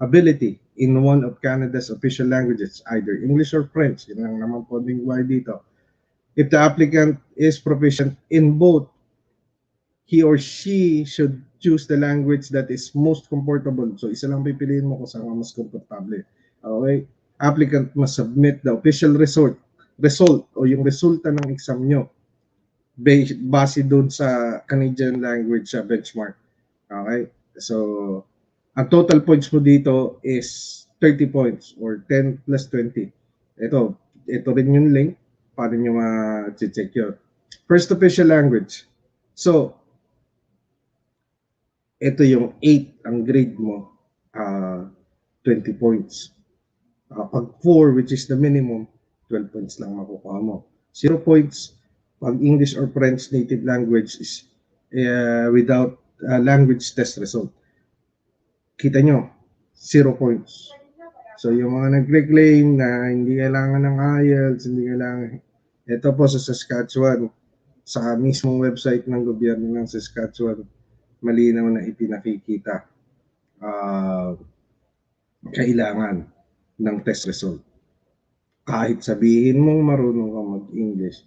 ability in one of Canada's official languages, either English or French. Yun lang naman po lingwahe dito. If the applicant is proficient in both, he or she should choose the language that is most comfortable. So, isa lang pipiliin mo kung saan mas komportable. Okay? Applicant must submit the official result o yung resulta ng exam nyo base doon sa Canadian language benchmark. Okay? So, ang total points mo dito is 30 points or 10 plus 20. Ito rin yung link. Paano nyo ma-check yun? First official language. So, ito yung 8 ang grade mo, 20 points. Pag 4, which is the minimum, 12 points lang makukuha mo. 0 points pag English or French native language is without language test result. Kita nyo, 0 points. So yung mga nagre-claim na hindi kailangan ng IELTS, hindi kailangan, ito po sa Saskatchewan, sa mismong website ng gobyerno ng Saskatchewan, malinaw na ipinakikita kailangan ng test result. Kahit sabihin mong marunong ka mag-English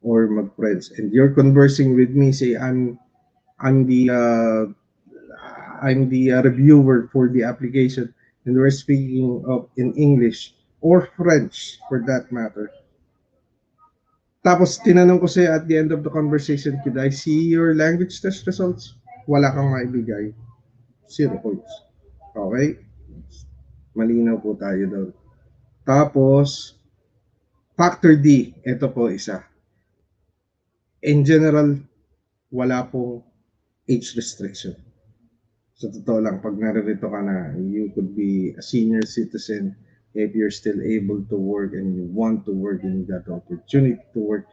or mag-French and you're conversing with me, say I'm the reviewer for the application and we're speaking of in English or French for that matter. Tapos tinanong ko sa'yo at the end of the conversation, could I see your language test results? Wala kang maibigay. 0 points. Okay? Malinaw po tayo doon. Tapos, factor D, ito po isa. In general, wala pong age restriction. Sa totoo lang, pag naririto ka na, you could be a senior citizen if you're still able to work and you want to work and you got the opportunity to work.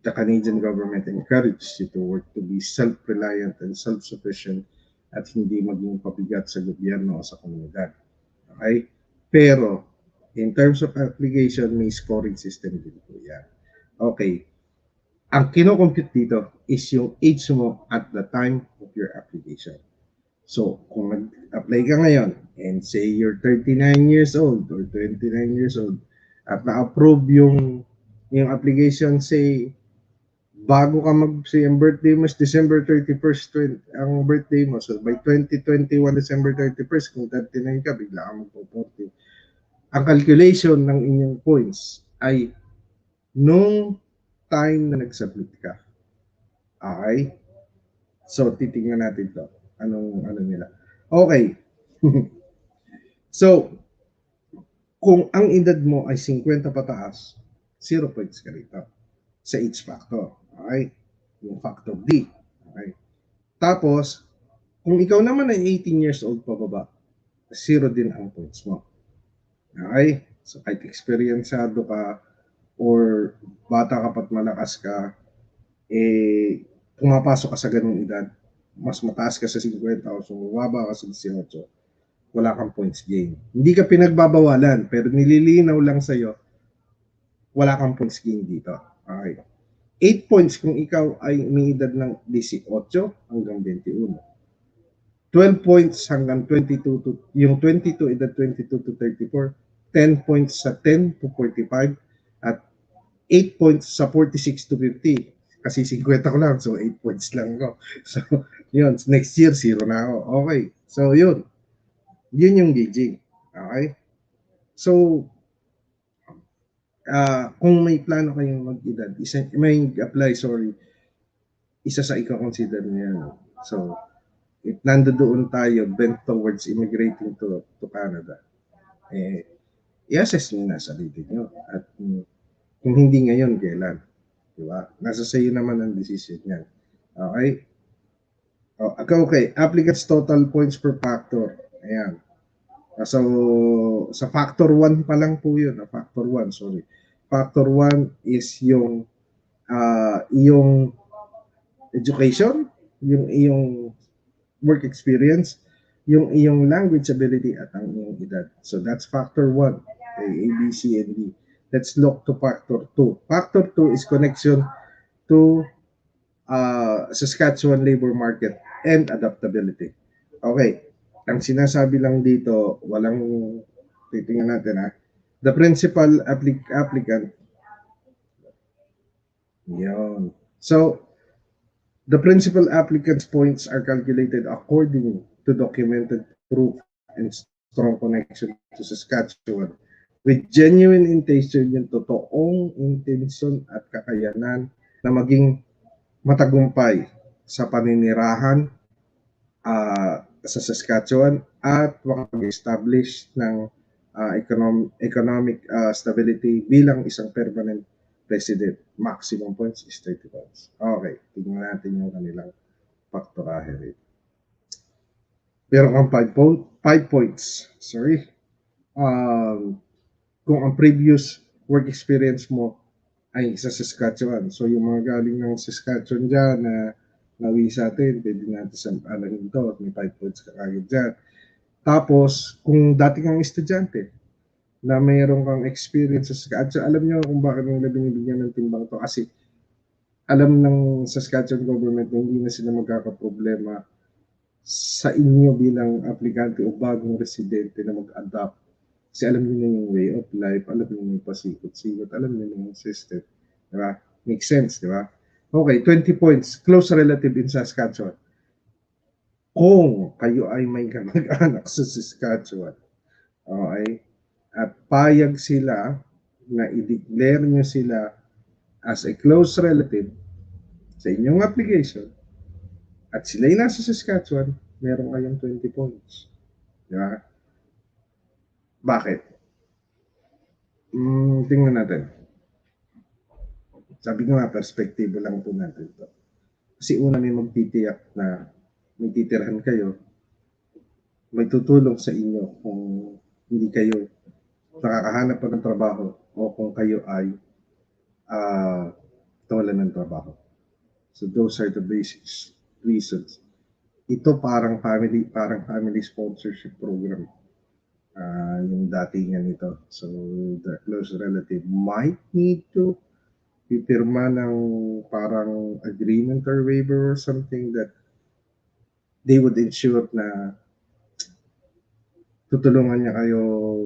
The Canadian government encourages you to work to be self-reliant and self-sufficient at hindi maging pabigat sa gobyerno o sa komunidad. Okay? Pero, in terms of application, may scoring system din po yan. Okay. Ang kino-compute dito is yung age mo at the time of your application. So, kung nag-apply ka ngayon and say you're 39 years old or 29 years old at na-approve yung application, say, bago ka say, ang birthday mo is December 31st, ang birthday mo. So, by 2021, December 31st, kung 39 ka, bigla ka magpo-40. Ang calculation ng inyong points ay nung time na nag-submit ka. Okay? So, titingnan natin to. Ano nila. Okay. So, kung ang edad mo ay 50 pataas, 0 points ka rito sa age factor. Okay? Yung factor D. Okay? Tapos, kung ikaw naman ay 18 years old pababa, 0 din ang points mo. Okay? So, kahit experiencado ka or bata ka pat malakas ka, pumapasok ka sa ganung edad, mas mataas ka sa 50 o so mababa ka sa 18, wala kang points gain. Hindi ka pinagbabawalan, pero nililinaw lang sa'yo, wala kang points gain dito. Okay. 8 points kung ikaw ay may edad ng 18 hanggang 21. 12 points hanggang 22 to, yung 22, edad 22 to 34. 10 points sa 10 to 45. At 8 points sa 46 to 50. Kasi 50 ko lang, so 8 points lang ko. So, yun. Next year, 0 na ako. Okay. So, yun. Yun yung gauging. Okay? So, kung may plano kayong mag-edad, may apply, isa sa ika-consider niya. So, if nandoon tayo, bent towards immigrating to Canada, i-assess nyo na sarili nyo. At kung hindi ngayon, kailan? Diba? Nasa sayo naman ang decision yan. Okay? Okay. Applicants total points per factor. Ayan. So, sa factor 1 pa lang po yun. Factor 1, sorry. Factor 1 is yung education, yung iyong work experience, yung iyong language ability at ang iyong edad. So, that's factor 1. Okay, A, B, C, and D. Let's look to factor 2. Factor 2 is connection to Saskatchewan labor market and adaptability. Okay. Ang sinasabi lang dito, walang titingnan natin ha. The principal applicant. Yun. So, the principal applicant's points are calculated according to documented proof and strong connection to Saskatchewan with genuine intention, yung totoong intention at kakayanan na maging matagumpay sa paninirahan sa Saskatchewan at makapag-establish ng economic stability bilang isang permanent resident. Maximum points is 30 points. Okay, tingnan natin yung kanilang factorahe rate. Pero ang 5 points, sorry. Kung ang previous work experience mo ay sa Saskatchewan. So yung mga galing ng Saskatchewan dyan na nawi sa atin, pwede natin sa alamin to, may 5 points ka kagad dyan. Tapos, kung dati kang estudyante, na mayroon kang experience sa at alam nyo kung bakit nila binibigyan ng timbang to, kasi alam ng Saskatchewan government na hindi na sila magkakaproblema sa inyo bilang aplikante o bagong residente na mag-adapt. Kasi alam niyo na yung way of life, alam niyo na yung pasikot-sikot, alam niyo na yung system. Diba? Makes sense, di ba? Okay, 20 points. Close relative in Saskatchewan. Kung kayo ay may kamag-anak sa Saskatchewan, okay, at payag sila na i-declare nyo sila as a close relative sa inyong application, at sila'y nasa Saskatchewan, meron kayong 20 points. Di ba? Bakit? Tingnan natin. Sabi ko nga, perspektibo lang po natin to. Kasi una may magtitiyak na may titirhan kayo, may tutulong sa inyo kung hindi kayo nakakahanap pa ng trabaho o kung kayo ay nawalan ng trabaho. So those are the basic reasons. Ito parang family sponsorship program. Yung datingan nito. So the close relative might need to pipirma ng parang agreement or waiver or something that they would ensure na tutulungan niya kayo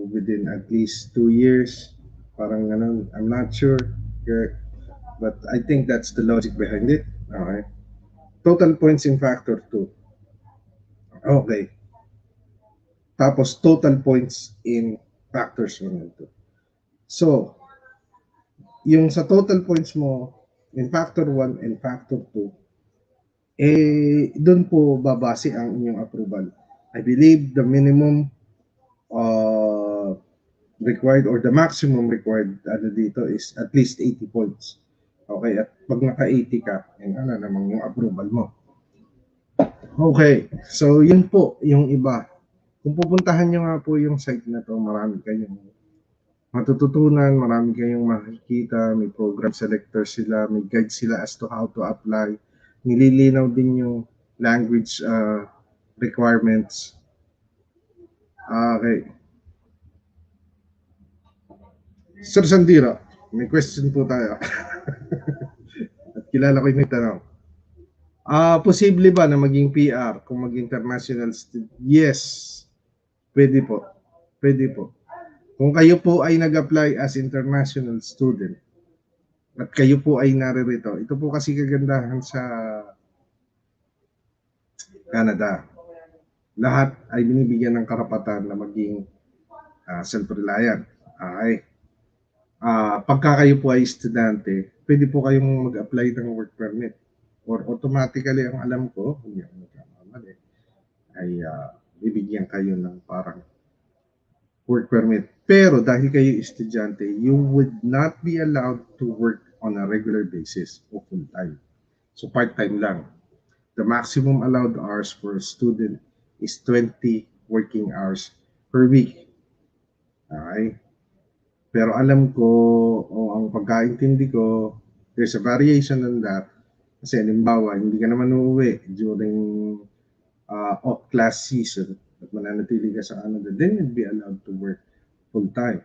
within at least 2 years. Parang ganun. I'm not sure. But I think that's the logic behind it. Okay. Total points in factor 2. Okay. Tapos total points in factors 1 and 2. So, yung sa total points mo in factor 1 and factor 2, doon po babase ang inyong approval. I believe the minimum required or the maximum required dito is at least 80 points. Okay, at pag naka-80 ka, ano namang yung approval mo. Okay, so yun po yung iba. Kung pupuntahan nyo nga po yung site na to, marami kayong matututunan, marami kayong makikita, may program selector sila, may guide sila as to how to apply. Nililinaw din yung language requirements. Okay. Sir Sandira, may question po tayo. At kilala ko yung may tanong. Posible ba na maging PR kung mag-international student? Yes. Pwede po. Pwede po. Kung kayo po ay nag-apply as international student at kayo po ay naririto, ito po kasi kagandahan sa Canada. Lahat ay binibigyan ng karapatan na maging self-reliant. Okay. Pagka kayo po ay estudyante, pwede po kayong mag-apply ng work permit. Or automatically, ang alam ko, hindi ako nagkamamali, ay bibigyan kayo ng parang work permit. Pero dahil kayo estudyante, you would not be allowed to work on a regular basis o full-time. So part-time lang. The maximum allowed hours for a student is 20 working hours per week. Okay? Pero alam ko, o ang pagkaintindi ko, there's a variation on that. Kasi halimbawa, hindi ka naman uuwi during off-class season at mananatili ka sa Canada, then you'd be allowed to work full-time.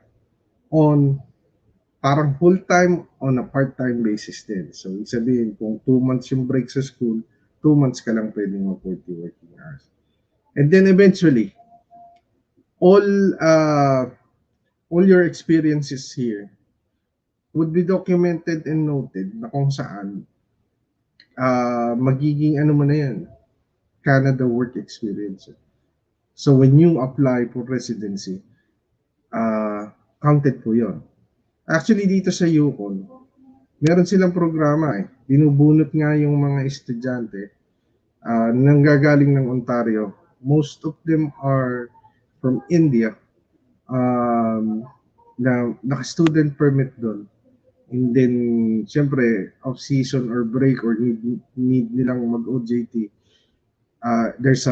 Parang full-time on a part-time basis din. So, sabihin, kung 2 months yung break sa school, 2 months ka lang pwedeng mag-40 working hours. And then eventually, all your experiences here would be documented and noted na kung saan magiging ano mo na yan, Canada work experience. So when you apply for residency, counted po yun. Actually dito sa Yukon, meron silang programa Binubunot nga yung mga estudyante nanggagaling ng Ontario. Most of them are from India. Na naka-student permit doon. And then, syempre, off-season or break or need nilang mag-OJT, there's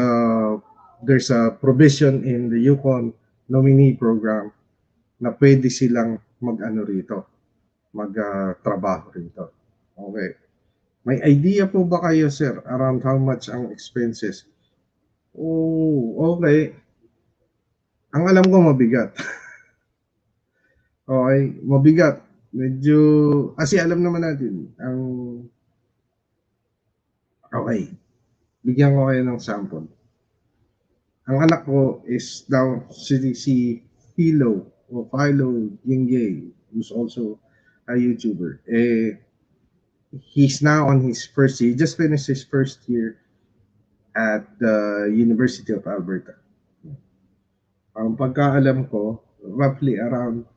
a provision in the Yukon Nominee Program na pwede silang mag-trabaho rito. Okay. May idea po ba kayo, sir, around how much ang expenses? Oh, okay. Ang alam ko mabigat. Okay, mabigat. Medyo, kasi alam naman natin, okay, bigyan ko kayo ng sample. Ang anak ko is now si Philo Yingye, who's also a YouTuber. He's now on his first year. He just finished his first year at the University of Alberta. Ang pagkaalam ko, roughly around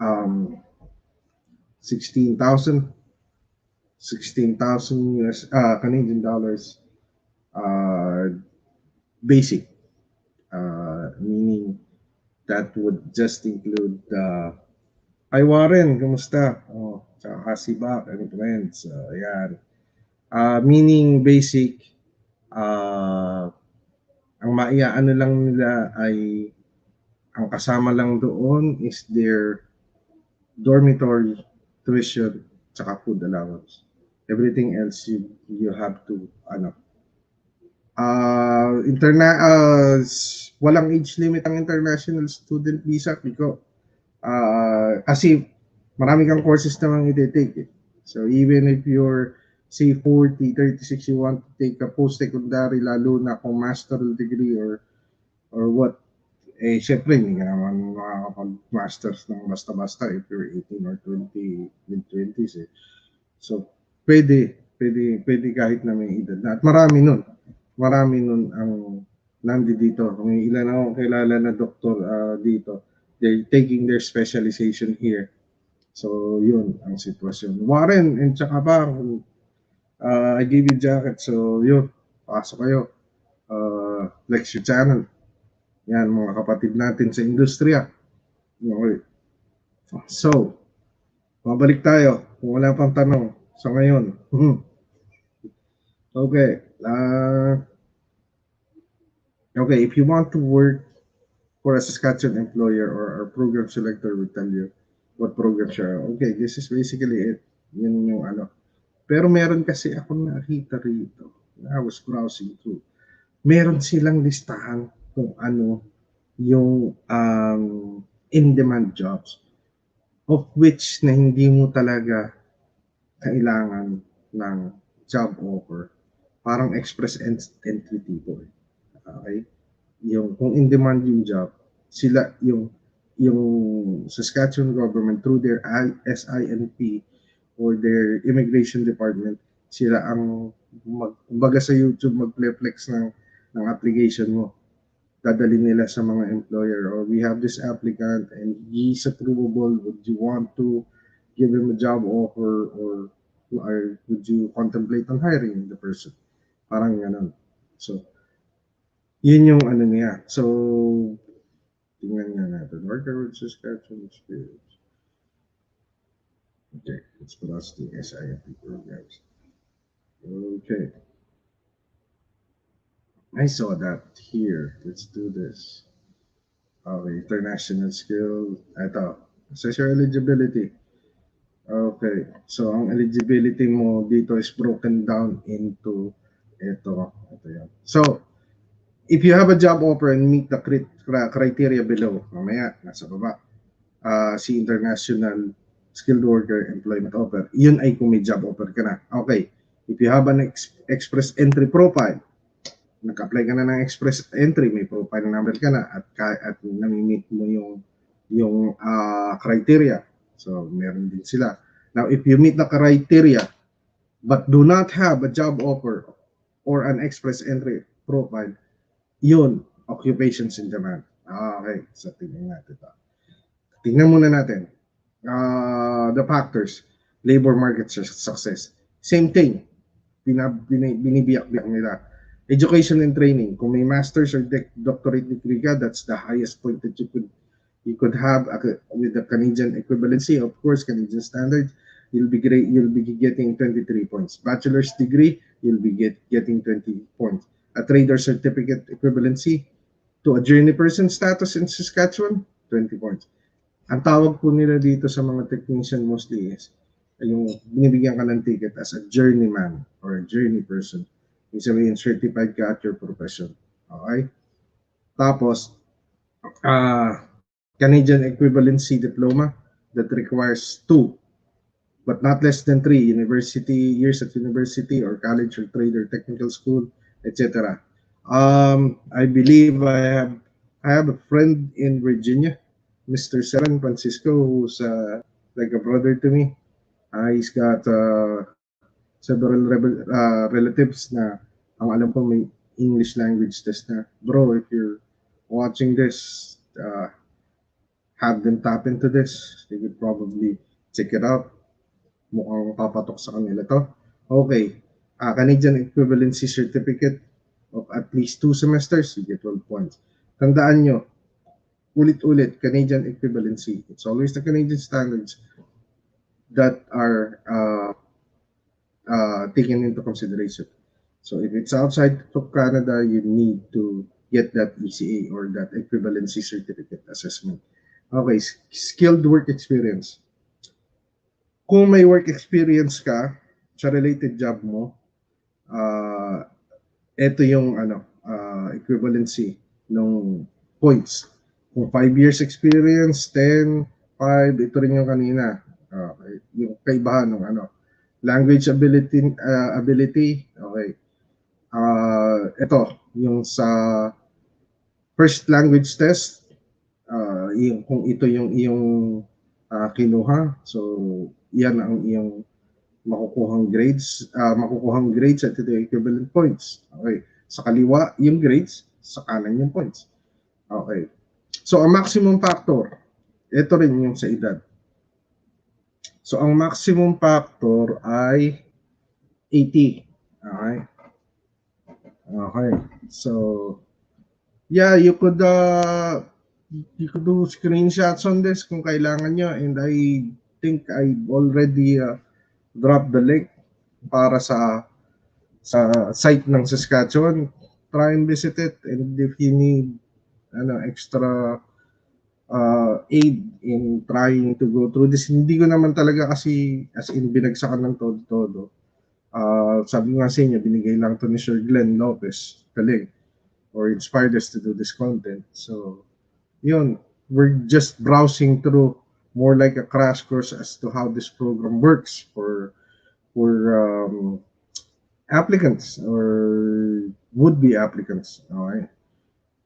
um, 16,000 US Canadian dollars basic, meaning that would just include hi Warren, kumusta? Oh, tsaka si Bak and friends. Ayan. Meaning basic, ang maiaano lang nila ay ang kasama lang doon is their dormitory, tuition, tsaka food allowance. Everything else you have to ano. Walang age limit ang international student visa kasi marami kang courses namang i-take. So even if you're say 40, 36, you want to take a post-secondary, lalo na kung master's degree or what, syempre hindi ka naman makakapag-masters ng basta-basta if you're 18 or 20, mid-20s eh. So, pwede kahit na may edad na. At marami nun ang nandito. May ilan akong kilala na doktor dito. They're taking their specialization here. So, yun ang sitwasyon. Warren, and tsaka pa, I gave you jacket. So, yun, pasok kayo. Lecture channel. Yan, mga kapatid natin sa industriya. Okay. So, mabalik tayo. Kung wala pang tanong sa ngayon. Okay. Okay, if you want to work for a Saskatchewan employer or our program selector will tell you what program siya. Okay, this is basically it. Yun yung ano. Pero meron kasi akong nakita rito. I was browsing through. Meron silang listahan kung ano yung in-demand jobs of which na hindi mo talaga kailangan ng job offer. Parang express entry tipo. Okay? Yung kung in-demand yung job, sila yung Saskatchewan government through their SINP or their immigration department, sila ang kumbaga sa YouTube mag-flex ng application mo. Dadalhin nila sa mga employer, or we have this applicant and he's approvable, would you want to give him a job offer or would you contemplate on hiring the person? Parang ganun. So, yun yung ano niya. So, tingnan nga natin. Worker with Saskatchewan experience. Okay, let's put us the SIP programs. Okay. I saw that here. Let's do this. Okay, international skill. Ito. Says your eligibility. Okay. So, ang eligibility mo dito is broken down into ito. Ito yan. So, if you have a job offer and meet the criteria below, mamaya, nasa baba, si International Skilled Worker Employment Offer, yun ay kung may job offer ka na. Okay. If you have an express entry profile, nag-apply ka na ng express entry, may profile number ka na at nami-meet mo yung criteria. So, meron din sila. Now, if you meet the criteria but do not have a job offer or an express entry profile, yun, occupations in demand. Okay, so tingnan natin ito. Tingnan muna natin. The factors, labor market success. Same thing, binibiyak-biyak nila. Education and training. Kung may master's or doctorate degree ka, that's the highest point that you could have with the Canadian equivalency. Of course, Canadian standards, you'll be getting 23 points. Bachelor's degree, you'll be getting 20 points. A trader certificate equivalency to a journey person status in Saskatchewan, 20 points. Ang tawag po nila dito sa mga technician mostly is yung binibigyan ka ng ticket as a journeyman or a journey person. Ibig sabihin, certified ka at your profession. Okay? Tapos, Canadian equivalency diploma that requires 2, but not less than 3 university years at university or college or trade or technical school, etc. I believe I have a friend in Virginia, Mr. San Francisco, who's like a brother to me. He's got several relatives na ang alam ko may English language test na. Bro, if you're watching this, have them tap into this. They would probably check it out. Mukhang papatok sa kanila to. Okay. Canadian Equivalency Certificate of at least 2 semesters, you get 12 points. Tandaan nyo, ulit-ulit, Canadian Equivalency. It's always the Canadian standards that are taken into consideration. So if it's outside of Canada, you need to get that ECA or that equivalency certificate assessment. Okay, skilled work experience. Kung may work experience ka sa related job mo, ito yung equivalency ng points. Kung 5 years experience, 10, 5, ito rin yung kanina. Yung kaibahan ng language ability, okay. Ito, yung sa first language test, yung, kung ito yung iyong kinuha, so yan ang iyong makukuhang grades at ito yung equivalent points. Okay. Sa kaliwa, yung grades, sa kanan yung points. Okay. So, ang maximum factor, ito rin yung sa edad. So, ang maximum factor ay 80. Okay. Okay. So, yeah, you could do screenshots on this kung kailangan nyo, and I think I've already dropped the link para sa site ng Saskatchewan. Try and visit it, and if you need extra aid in trying to go through this, hindi ko naman talaga kasi as in binagsakan ng todo-todo. Sabi nga sa inyo, binigay lang to ni Sir Glenn Lopez, galing, or inspired us to do this content. So, yun, we're just browsing through more like a crash course as to how this program works for applicants or would-be applicants. Okay.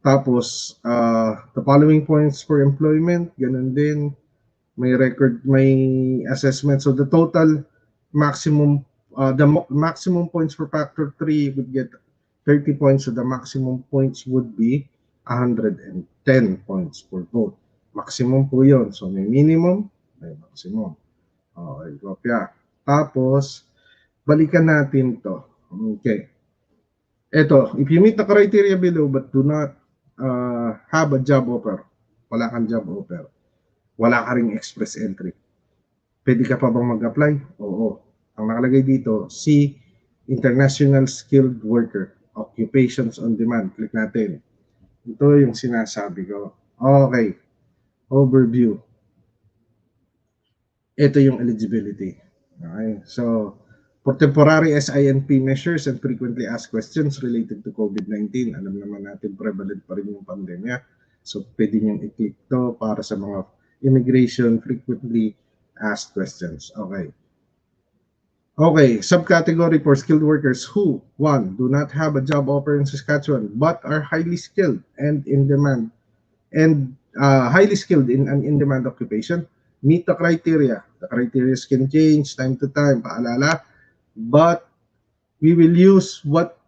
Tapos, the following points for employment, ganun din. May record, may assessment. So the total maximum, the maximum points for factor 3 would get 30 points. So the maximum points would be 110 points for both. Maximum po yun. So may minimum, may maximum. Okay, kopya. Tapos, balikan natin to. Okay. Ito, if you meet the criteria below but do not have a job offer, wala kang job offer, wala ka ring express entry, pwede ka pa bang mag-apply? Oo. Ang nakalagay dito, see International Skilled Worker, Occupations on Demand. Click natin. Ito yung sinasabi ko. Okay. Overview. Ito yung eligibility. Okay. So, for temporary SINP measures and frequently asked questions related to COVID-19, alam naman natin prevalent pa rin yung pandemya. So, pwede niyong i-click to para sa mga immigration frequently asked questions. Okay. Okay, subcategory for skilled workers who, 1, do not have a job offer in Saskatchewan but are highly skilled and in demand and highly skilled in an in-demand occupation, meet the criteria. The criteria can change time to time, paalala, but we will use what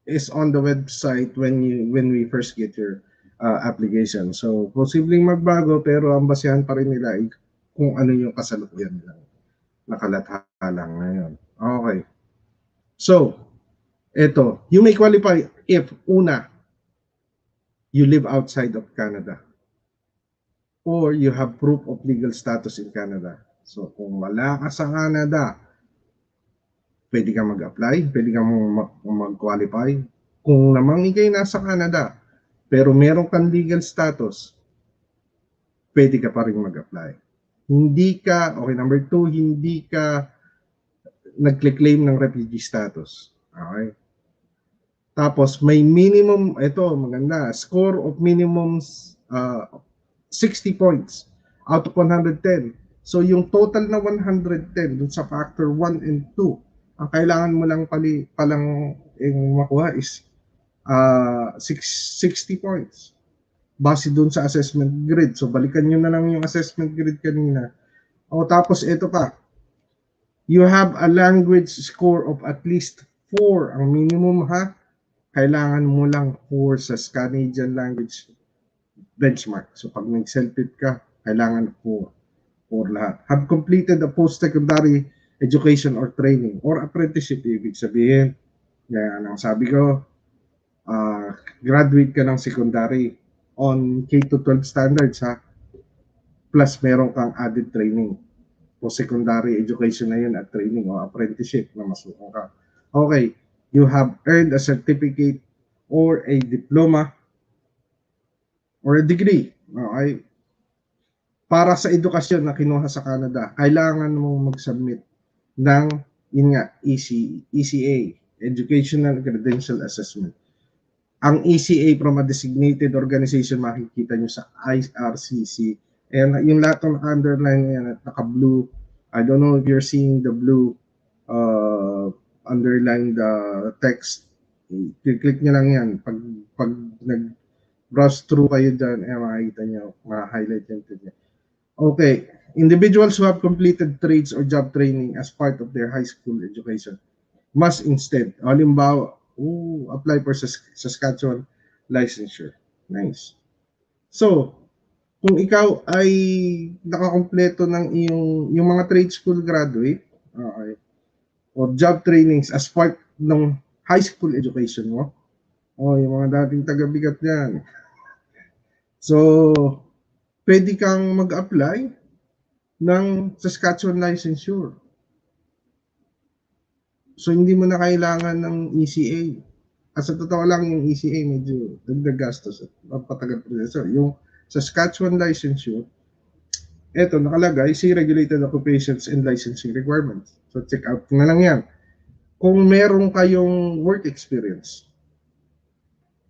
is on the website when we first get your application. So, posibleng magbago pero ang basehan pa rin nila ay kung ano yung kasalukuyan nilang nakalathala ngayon. Okay. So, ito, you may qualify if, una, you live outside of Canada or you have proof of legal status in Canada. So, kung wala ka sa Canada, pwede kang mag-apply, pwede kang mag-qualify. Kung namang ikay nasa Canada, pero meron kang legal status, pwede ka pa rin mag-apply. Okay, number 2, hindi ka nagclaim ng refugee status. Okay? Tapos may minimum, ito maganda, score of minimum 60 points out of 110. So yung total na 110 dun sa factor 1 and 2, ang kailangan mo lang palang makuha is 60 points base dun sa assessment grid. So balikan nyo na lang yung assessment grid kanina. O tapos ito pa, you have a language score of at least 4 ang minimum ha. Kailangan mo lang 4 sa Canadian language benchmark. So pag nag-self-fit ka, kailangan 4 lahat. Have completed a post-secondary education or training or apprenticeship. Ibig sabihin, yan ang sabi ko, graduate ka ng secondary on K-12 standards ha. Plus meron kang added training. Post-secondary education na yun at training o apprenticeship na masukan ka. Okay, you have earned a certificate or a diploma or a degree. Okay, para sa edukasyon na kinuha sa Canada, kailangan mong mag-submit ng ECA, Educational Credential Assessment. Ang ECA from a designated organization, makikita nyo sa IRCC. And yung lahat ng underline yan at naka-blue, I don't know if you're seeing the blue underline the text. Click nyo lang yan. Pag nag-browse through kayo dyan, makikita nyo, ma-highlight yan. Okay, individuals who have completed trades or job training as part of their high school education must instead, halimbawa, apply for Saskatchewan licensure. Nice. So, kung ikaw ay nakakompleto ng yung mga trade school graduate, okay, or job trainings as part ng high school education mo, yung mga dating taga-bigat yan. So, pwede kang mag-apply ng Saskatchewan licensure. So, hindi mo na kailangan ng ECA. At sa totoo lang, yung ECA medyo dagdag gastos at mapatagal proseso. Yung Saskatchewan licensure, eto nakalagay, see regulated occupations and licensing requirements. So, check out na lang yan. Kung meron kayong work experience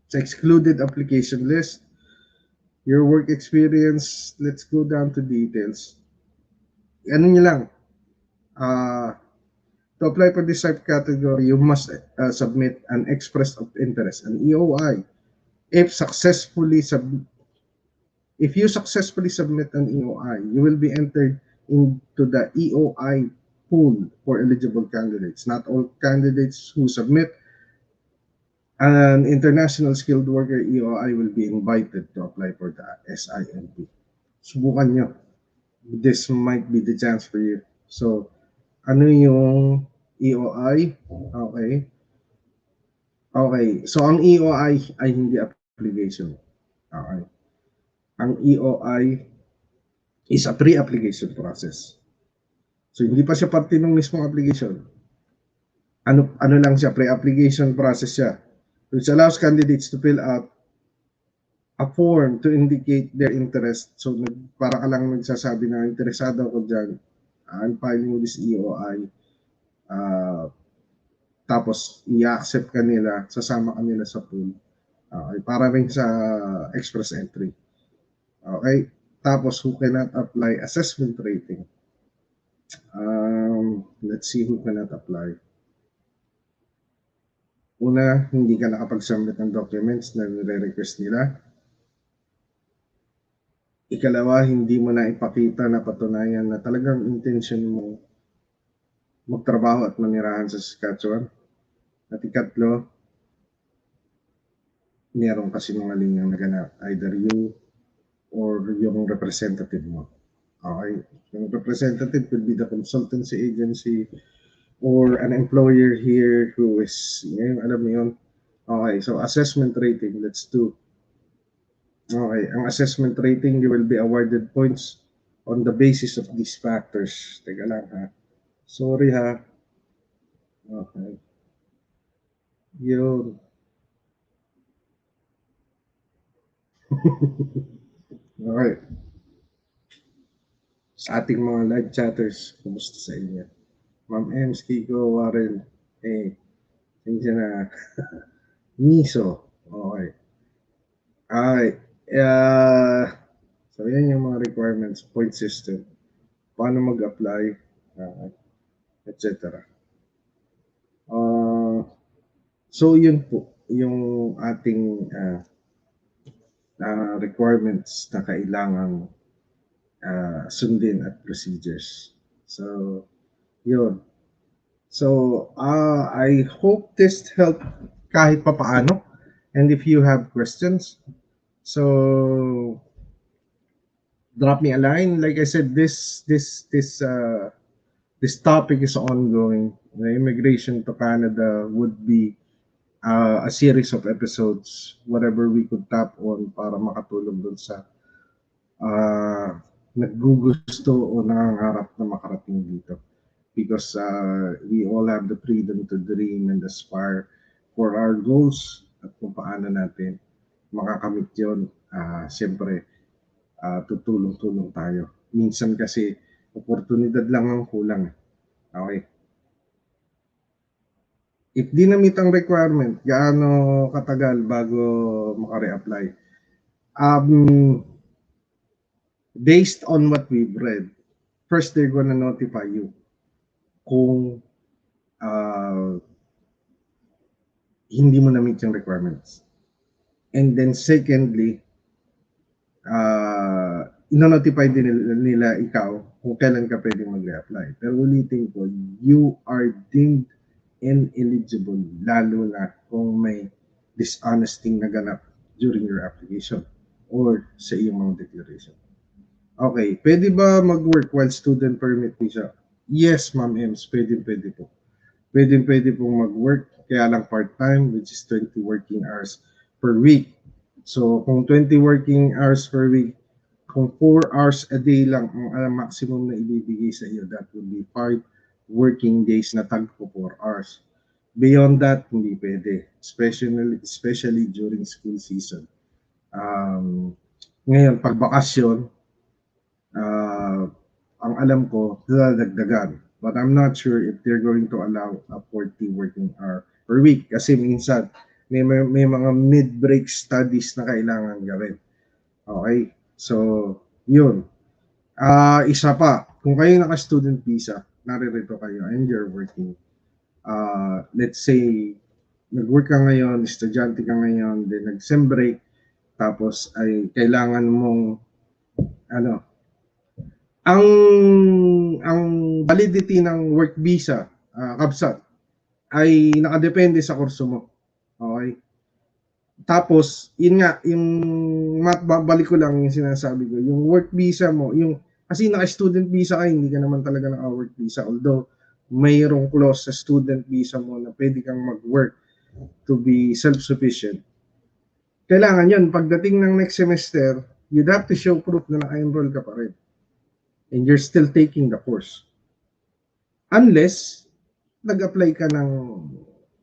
sa excluded application list, your work experience, let's go down to details. Ano nyo lang, to apply for this subcategory, you must submit an express of interest, an EOI. If you successfully submit an EOI, you will be entered into the EOI pool for eligible candidates. Not all candidates who submit an international skilled worker EOI will be invited to apply for the SINP. Subukan nyo. This might be the chance for you. So, ano yung EOI? Okay. Okay. So, ang EOI ay hindi application. Okay. Ang EOI is a pre-application process. So, hindi pa siya parte ng mismong application. Ano lang siya? Pre-application process siya, which allows candidates to fill out a form to indicate their interest. So, para ka lang nagsasabi na interesado ako dyan, I'm filing this EOI. Tapos, i-accept ka nila, sasama ka nila sa pool. Okay, para rin sa express entry. Okay, tapos who cannot apply assessment rating. Let's see who cannot apply. Una, hindi ka nakapag-submit ng documents na nire-request nila. Ikalawa, hindi mo na ipakita na patunayan na talagang intention mo magtrabaho at manirahan sa Saskatchewan. At ikatlo, meron kasi mga linyang naganap, either you or yung representative mo. Okay? Yung representative could be the consultancy agency or an employer here who is, alam mo yun. Okay, so assessment rating, let's do. Okay, ang assessment rating, you will be awarded points on the basis of these factors. Teka lang ha. Sorry ha. Okay. Yun. Okay. sa ating mga live chatters. Kumusta sa inyo? Ma'am Ems, Kiko, Warren, hindi na Miso. Okay. Alright. So yan yung mga requirements, point system, paano mag-apply, etc. So yun po yung ating requirements na kailangang sundin at procedures. So yun. So I hope this helped kahit papaano. And if you have questions, so drop me a line. Like I said, this topic is ongoing. The immigration to Canada would be a series of episodes, whatever we could tap on para makatulong dun sa naggugusto o nangangarap na makarating dito. Because we all have the freedom to dream and aspire for our goals at kung paano natin makakamit yun. Siyempre, tutulong-tulong tayo. Minsan kasi, oportunidad lang ang kulang. Okay. If di na-meet ang requirement, gaano katagal bago maka-reapply? Based on what we've read, first they're gonna notify you kung hindi mo na-meet yung requirements. And then secondly, ino-notify din nila ikaw kung kailan ka pwedeng mag-reapply. Pero ulitin ko, you are deemed ineligible, lalo na kung may dishonesting naganap during your application or sa iyong mga declaration. Okay, pwede ba mag-work while student permit visa? Yes, Ma'am Ems, pwede po. Pwede pong mag-work, kaya lang part-time, which is 20 working hours per week. So, kung 20 working hours per week, kung 4 hours a day lang ang maximum na ibibigay sa iyo, that would be 5 working days na tagpo 4 hours. Beyond that, hindi pwede, especially during school season. Ngayon, pag bakasyon, ang alam ko, dadagdagan. But I'm not sure if they're going to allow a 40 working hour per week. Kasi minsan, may mga mid-break studies na kailangan gawin. Okay? So, yun. Isa pa, kung kayo naka-student visa, naririto kayo and you're working. Let's say, nag-work ka ngayon, estudyante ka ngayon, then nag-sem break, tapos ay kailangan mong ang validity ng work visa, kabsat, ay nakadepende sa kurso mo. Okay? Tapos, yun nga, yung balik ko lang yung sinasabi ko, yung work visa mo, yung kasi naka-student visa ka, hindi ka naman talaga naka-work visa. Although, mayroong clause sa student visa mo na pwede kang mag-work to be self-sufficient. Kailangan yun, pagdating ng next semester, you'd have to show proof na naka-enroll ka pa rin. And you're still taking the course. Unless, nag-apply ka ng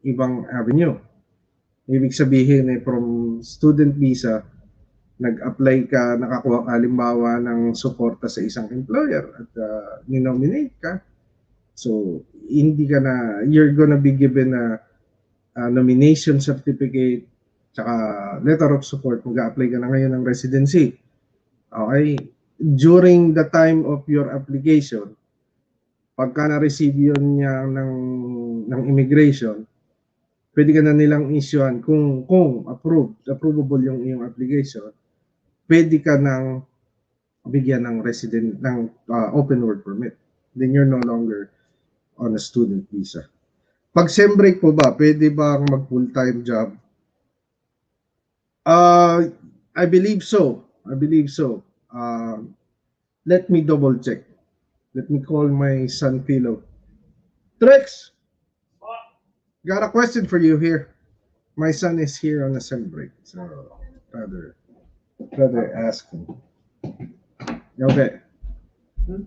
ibang avenue. Ibig sabihin, from student visa, nag-apply ka, nakakuha ka halimbawa ng suporta sa isang employer at ninominate ka. So, hindi ka na, you're gonna be given a nomination certificate, tsaka letter of support, mag-apply ka na ngayon ng residency. Okay? During the time of your application, pagka na-receive yun niya ng immigration, pwede ka na nilang issuean kung approvable yung iyong application, pwede ka nang bigyan ng resident ng open work permit. Then you're no longer on a student visa. Pag sem break po ba, pwede ba mag full-time job? I believe so. Let me double check. Let me call my son Philo. Trex, got a question for you here. My son is here on a sem break, so rather ask him. Okay.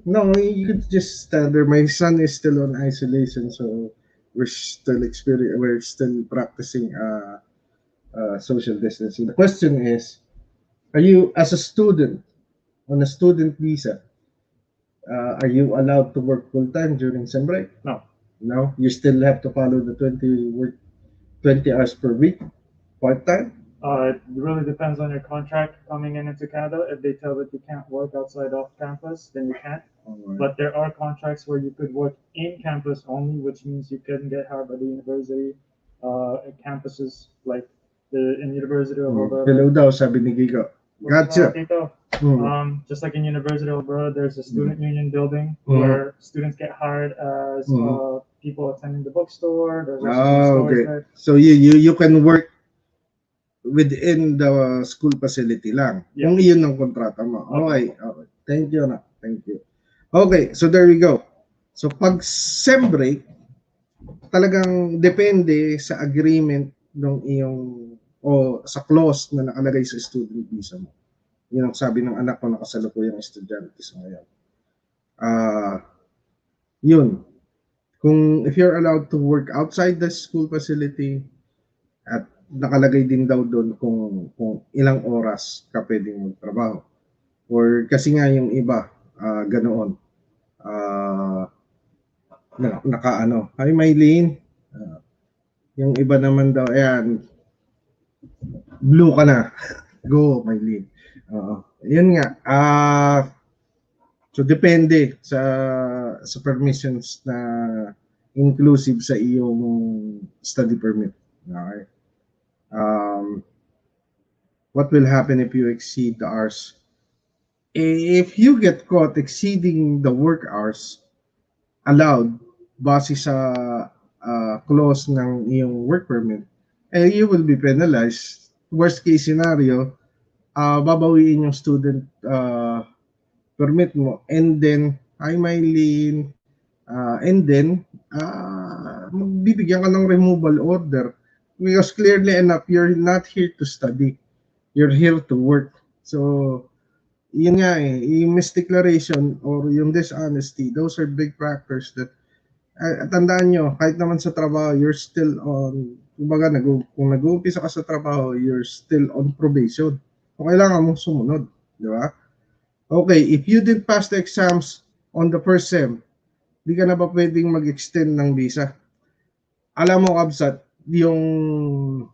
No, you could just stand there. My son is still on isolation, so we're still practicing social distancing. The question is, are you as a student on a student visa? Are you allowed to work full-time during sem break? No. No? You still have to follow the 20 hours per week, part-time? It really depends on your contract coming into Canada. If they tell that you can't work outside off campus, then you can't. Alright. But there are contracts where you could work in campus only, which means you couldn't get hired by the university. Campuses like in University of Alberta. Hello daw, sabi ni Gigo. Gotcha. Tito. Just like in University of Alberta, there's a student union building where students get hired as people attending the bookstore. There's also some stores Okay. there. So you can work within the school facility lang. Yeah. Kung iyon ang kontrata mo. Okay. Okay. Thank you na. Thank you. Okay, so there we go. So pag sem break, talagang depende sa agreement ng iyong o sa clause na nakalagay sa student visa mo. Yun ang sabi ng anak ko na kasalukuyang estudyante sa ngayon. Yun. Kung if you're allowed to work outside the school facility at nakalagay din daw doon kung ilang oras ka pwedeng magtrabaho. Or kasi nga yung iba, ganoon. Nakaano. Hi, Mylene. Yung iba naman daw, ayan, blue ka na. Go, Mylene. Yun nga. So, depende sa permissions na inclusive sa iyong study permit. Okay. What will happen if you exceed the hours? If you get caught exceeding the work hours allowed base sa clause ng iyong work permit, you will be penalized. Worst case scenario, babawiin yung student permit mo, and then hi Mylene, and then magbibigyan ka ng removal order because clearly enough you're not here to study, you're here to work. So yun nga yung misdeclaration or yung dishonesty, those are big factors that tandaan nyo, kahit naman sa trabaho, you're still on, kumbaga kung nag-uumpisa ka sa trabaho, you're still on probation. So kailangan mong sumunod, di ba? Okay, if you didn't pass the exams on the first sem, di ka na ba pwedeng mag-extend ng visa? Alam mo, Kabsat, yung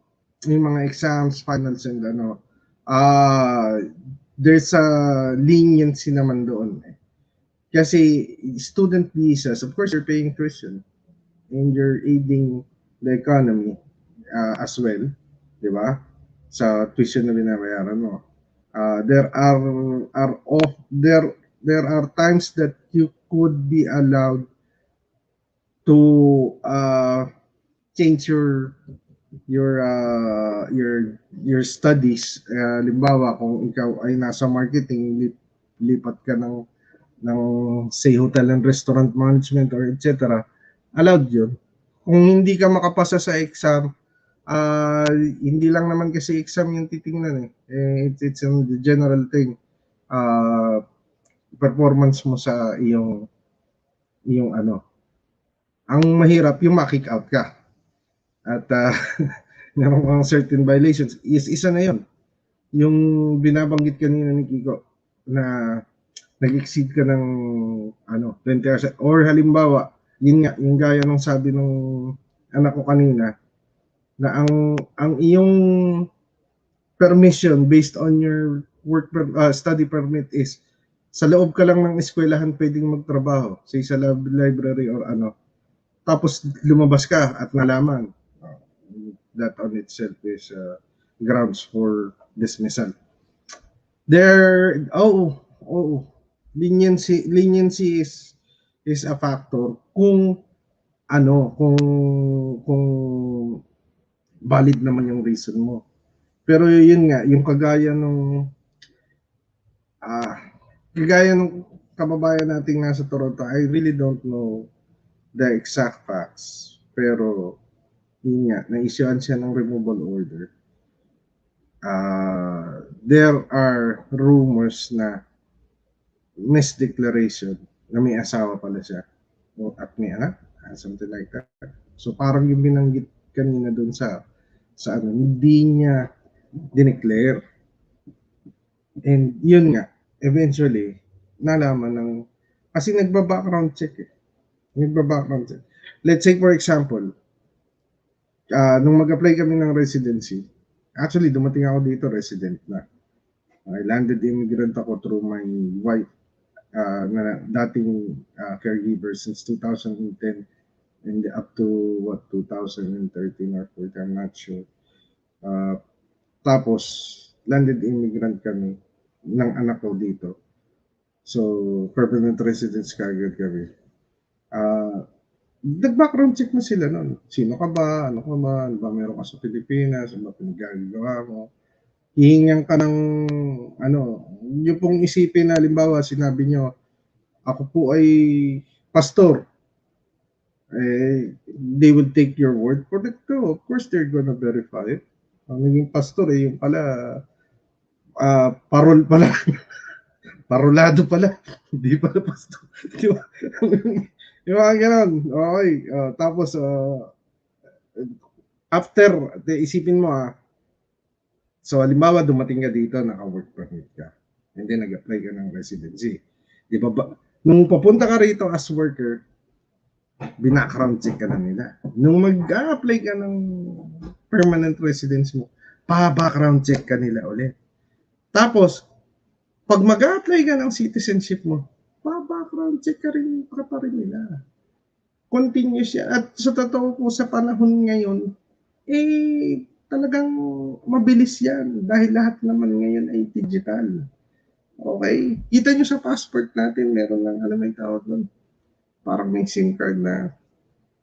mga exams, finals, and there's a leniency naman doon. Kasi student visas, of course, you're paying tuition and you're aiding the economy as well, di ba? Sa tuition na binabayaran mo. There are times that you could be allowed to change your studies. Limbawa, kung ikaw ay nasa marketing, lipat ka ng say hotel and restaurant management or etc. Allowed yun. Kung hindi ka makapasa sa exam, hindi lang naman kasi exam yung titingnan it's a general thing. Performance mo sa iyong ano. Ang mahirap yung ma-kick out ka. At meron kang certain violations. Isa na yun. Yung binabanggit kanina ni Kiko na nag-exceed ka ng 20 hours, or halimbawa yun nga yung gaya ng sabi ng anak ko kanina na ang iyong permission based on your study permit is sa loob ka lang ng eskwelahan pwedeng magtrabaho sa library or tapos lumabas ka at nalaman, that on itself is grounds for dismissal. Leniency is a factor kung kung valid naman yung reason mo. Pero yun nga, yung kagaya ng kababayan nating nasa Toronto, I really don't know the exact facts. Pero yun nga, na-issuean siya ng removal order. There are rumors na misdeclaration na may asawa pala siya at may anak, something like that. So parang yung binanggit kanina doon sa hindi niya dineclare. And yun nga, eventually nalaman ng Kasi nagba-background check eh. Nagba-background check. Let's say for example, nung mag-apply kami ng residency, actually dumating ako dito resident na. I landed immigrant ako through my wife na dating caregiver since 2010 and up to what 2013 or 14, I'm not sure. Tapos landed immigrant kami ng anak ko dito. So permanent residence kagad kami. Nag-background check na sila nun. Sino ka ba? Ano ka ba? Ano ba meron ka sa Pilipinas? Ano ba pinagagawa mo? Hihingan ka ng ano, yung pong isipin na halimbawa sinabi nyo, ako po ay pastor. They will take your word for it too. Of course, they're gonna verify it. Ang naging pastor yung pala, parol pala. Parolado pala. Hindi pala pastor. Yung mga ganon. Okay. Tapos, after, isipin mo so halimbawa dumating ka dito, naka-work permit ka. And then nag-apply ka ng residency. Di ba, nung papunta ka rito as worker, binackground check ka na nila. Nung mag-apply ka ng permanent residence mo, pa-background check ka nila ulit. Tapos, pag mag-apply ka ng citizenship mo, pa-background check ka rin pa rin nila. Continuous yan. At sa totoo po sa panahon ngayon, talagang mabilis yan dahil lahat naman ngayon ay digital. Okay? Kita nyo sa passport natin, meron lang, alam mo yung tawag nun, parang may SIM card na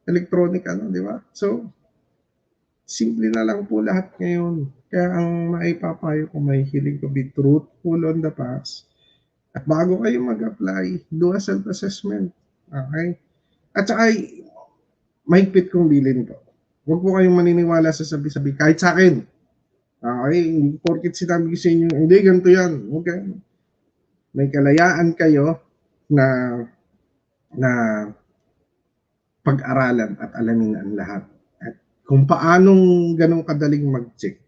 electronic, di ba? So, simple na lang po lahat ngayon. Kaya ang maipapayo ko, may hiling ko, be truthful on the past. At bago kayo mag-apply, do a self-assessment. Okay? At saka, mahigpit kong bilin ko. Huwag po kayong maniniwala sa sabi-sabi. Kahit sa akin. Okay? Hindi porkit sinabi ko sa inyo, hindi, ganito yan. Okay? May kalayaan kayo na pag-aralan at alamin ang lahat. At kung paanong ganong kadaling mag-check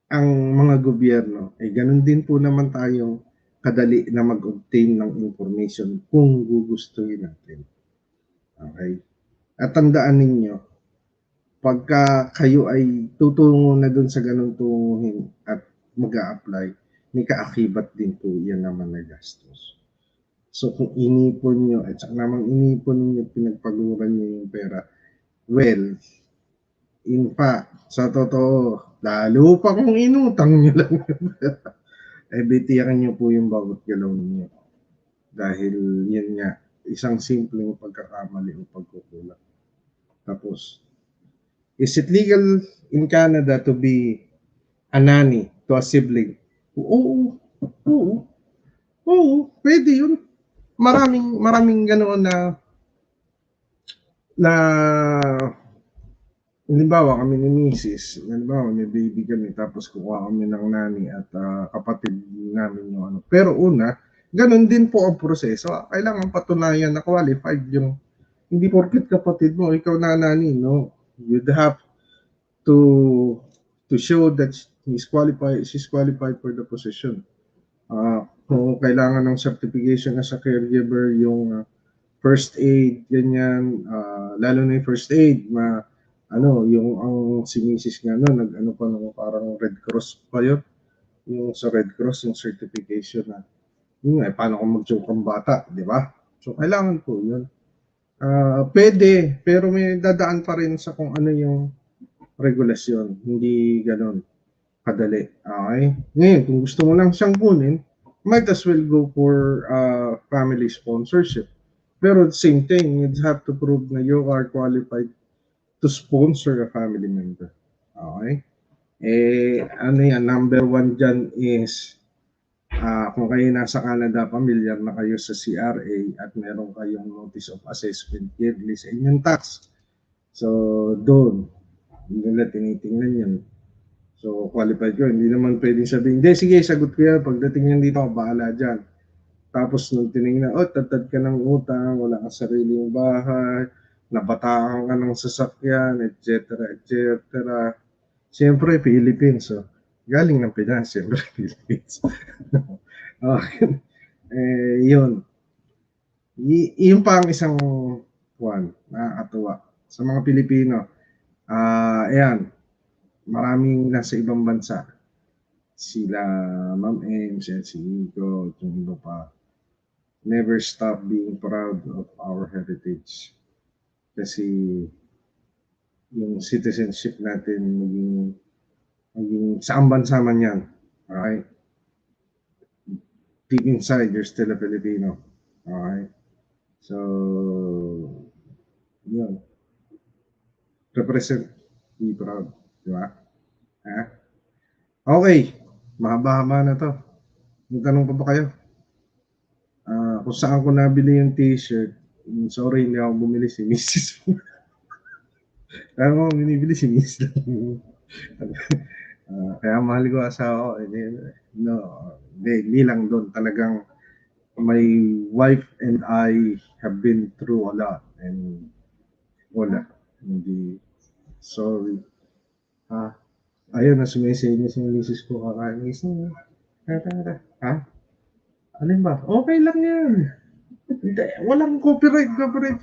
ang mga gobyerno, ganun din po naman tayong kadali na mag-obtain ng information kung gugustuhin natin. Okay? At tandaan ninyo, pagka kayo ay tutungo na dun sa ganung tunguhin at mag-a-apply, may kaakibat din po yan naman na gastos. So kung inipon nyo, at saka namang inipon nyo, pinagpaguran nyo yung pera, well, in fact, sa totoo, lalo pa kung inutang nyo lang. Bitiyakan nyo po yung bawat galaw niyo. Dahil yan nga, isang simpleng pagkakamali o pagkukulang. Tapos, is it legal in Canada to be a nanny to a sibling? Oo, pwede yun. Maraming ganoon na halimbawa kami ni Mrs. Halimbawa may baby kami tapos kukuha kami ng nanny at kapatid namin yung ano. Pero una, ganun din po ang proseso. Kailangan patunayan na qualified yung hindi porket kapatid mo, ikaw na nanny, no? You'd have to show that she's qualified for the position. Kung kailangan ng certification as a caregiver, yung first aid, ganyan, lalo na yung first aid, yung ang si Mrs. nga pa parang Red Cross pa yun, yung sa Red Cross, yung certification na, paano kung mag-joke ang bata, di ba? So, kailangan po yun. Pwede, pero may dadaan pa rin sa kung ano yung regulasyon, hindi ganon kadali. Okay? Ngayon, kung gusto mo lang siyang kunin, might as well go for family sponsorship. Pero at the same thing, you'd have to prove na you are qualified to sponsor a family member. Okay? Number one dyan is kung kayo nasa Canada, familiar na kayo sa CRA at meron kayong notice of assessment yearly sa inyong tax. So, doon, nila tinitingnan yun. So, qualified ko. Hindi naman pwedeng sabihin, hindi, sige, sagot ko yan. Pagdating yan dito, bahala dyan. Tapos, nung tinignan, tatad ka ng utang, wala kang sariling bahay, nabataan ka ng sasakyan, etc. Siyempre, Philippines. So, galing ng Pinas, siyempre, Philippines. Okay. Yun. Yun pa ang isang nakakatuwa sa mga Pilipino. Ayan, maraming nasa ibang bansa. Sila Ma'am M, si Nico, yung iba pa. Never stop being proud of our heritage. Kasi yung citizenship natin maging saan bansa man yan. Okay? Deep inside, you're still a Filipino. Okay? So, yun. Represent, be proud. Di ba? Okay. Mahaba-haba na to. May tanong pa ba kayo? Kung saan ko nabili yung t-shirt, sorry, hindi ako bumili, si Mrs. Kaya mo binibili si Mrs. Kaya mahal ko asawa ko. Hindi lang doon. Talagang my wife and I have been through a lot. And wala. Hindi. Sorry. Ayun, sumisingis yung misis ko kakagising. Ha? Alin ba? Okay lang yan. Hindi, walang copyright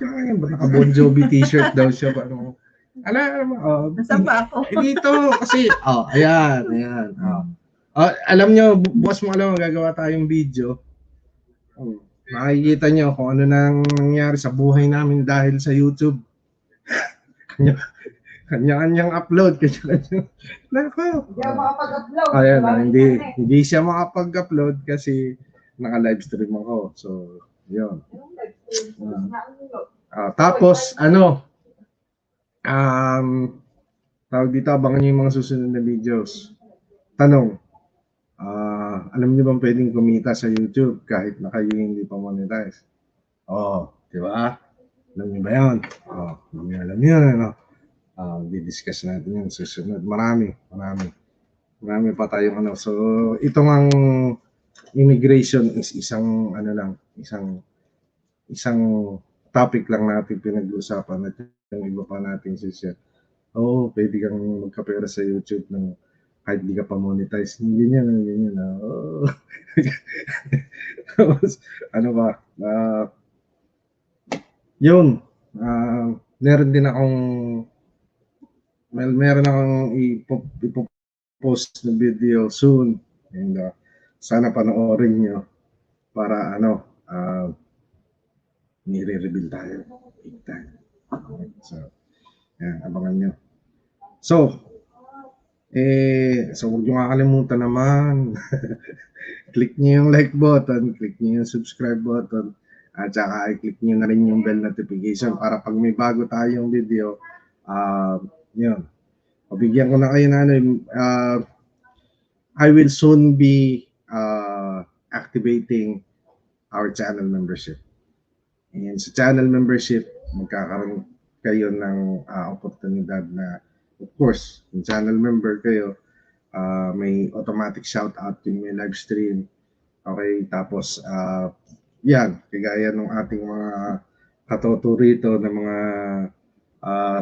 lang yan. Baka Bon Jovi t-shirt daw siya. Ano? Alam mo, Nasaan ba ako? dito kasi, ayan. Alam nyo, bukas mo alam, gagawa tayong video. Makikita nyo kung ano nang nangyari sa buhay namin dahil sa YouTube. Kanya-kanyang upload. Nako. Hindi ako makapag-upload. Ayan, hindi siya makapag-upload kasi naka-live stream ako. So, yun. Tapos, tawag dito, abangan nyo yung mga susunod na videos. Tanong, alam niyo bang pwedeng kumita sa YouTube kahit na kayo hindi pa monetize? Di ba? Alam niyo ba yun? Alam niyo, ano? Di-discuss natin yun susunod. Marami pa tayong ano. So, itong ang immigration is isang topic lang natin pinag-uusapan at yung iba pa natin share. Pwede kang magkapera sa YouTube ng kahit di ka pa monetize. Ganyan. Tapos, ano ba? Yun. Meron akong ipopost na video soon. And sana panoorin nyo para nire-reveal tayo. Big time. So, yan, abangan nyo. So huwag nyo kakalimutan naman. Click nyo yung like button, click nyo yung subscribe button, at saka i-click nyo na rin yung bell notification para pag may bago tayong video, yun. Bigyan ko na kayo na I will soon be activating our channel membership. And sa channel membership, magkakaroon kayo ng oportunidad na, of course, kung channel member kayo, may automatic shout out yung may live stream. Okay, tapos yan, kagaya ng ating mga katoto rito na mga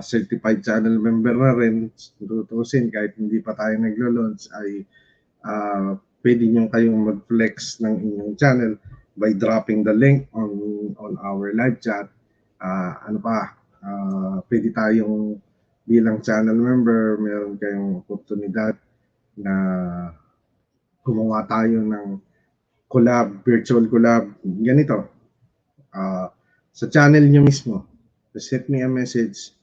certified channel member na rin, tutusin kahit hindi pa tayo naglo-launch, ay pwede nyo kayong mag-flex ng inyong channel by dropping the link on our live chat. Pwede tayong bilang channel member, meron kayong oportunidad na gumawa tayo ng collab, virtual collab, ganito. Sa channel nyo mismo, send me a message,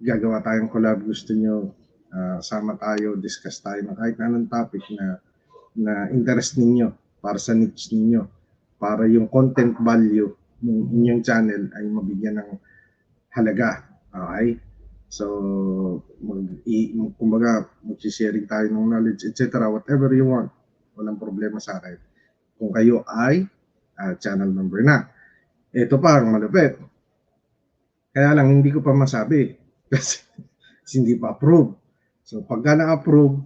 gagawa tayong collab, gusto nyo, sama tayo, discuss tayo ng kahit anong topic na interest ninyo, para sa niche ninyo, para yung content value ng inyong channel ay mabigyan ng halaga. Okay? So, kumbaga, mag-sharing tayo ng knowledge, etc. Whatever you want. Walang problema sa akin. Kung kayo ay channel member na. Ito pa ang malupit. Kaya lang, hindi ko pa masabi. Kasi hindi pa approve. So, pagka na-approve,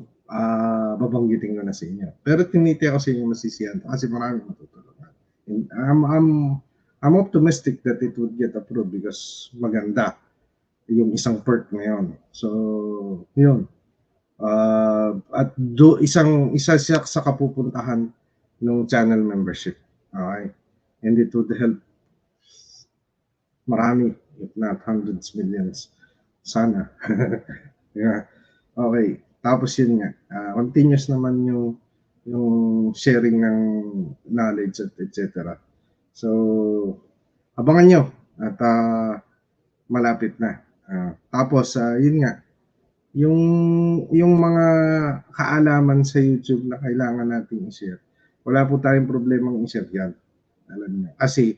babanggitin ko na sa inyo. Pero tiniti ako sa inyo masisiyan kasi marami matutulungan. And I'm optimistic that it would get approved because maganda yung isang perk na yun. So, yun. At isa siya sa kapupuntahan ng channel membership. Okay? And it would help marami, if not hundreds, millions. Sana. Yeah. Okay. Tapos yun nga, continuous naman yung sharing ng knowledge at etc. So, abangan nyo at malapit na. Tapos, yun nga, yung mga kaalaman sa YouTube na kailangan natin i-share, wala po tayong problemang i-share yan. Alam niyo. Kasi,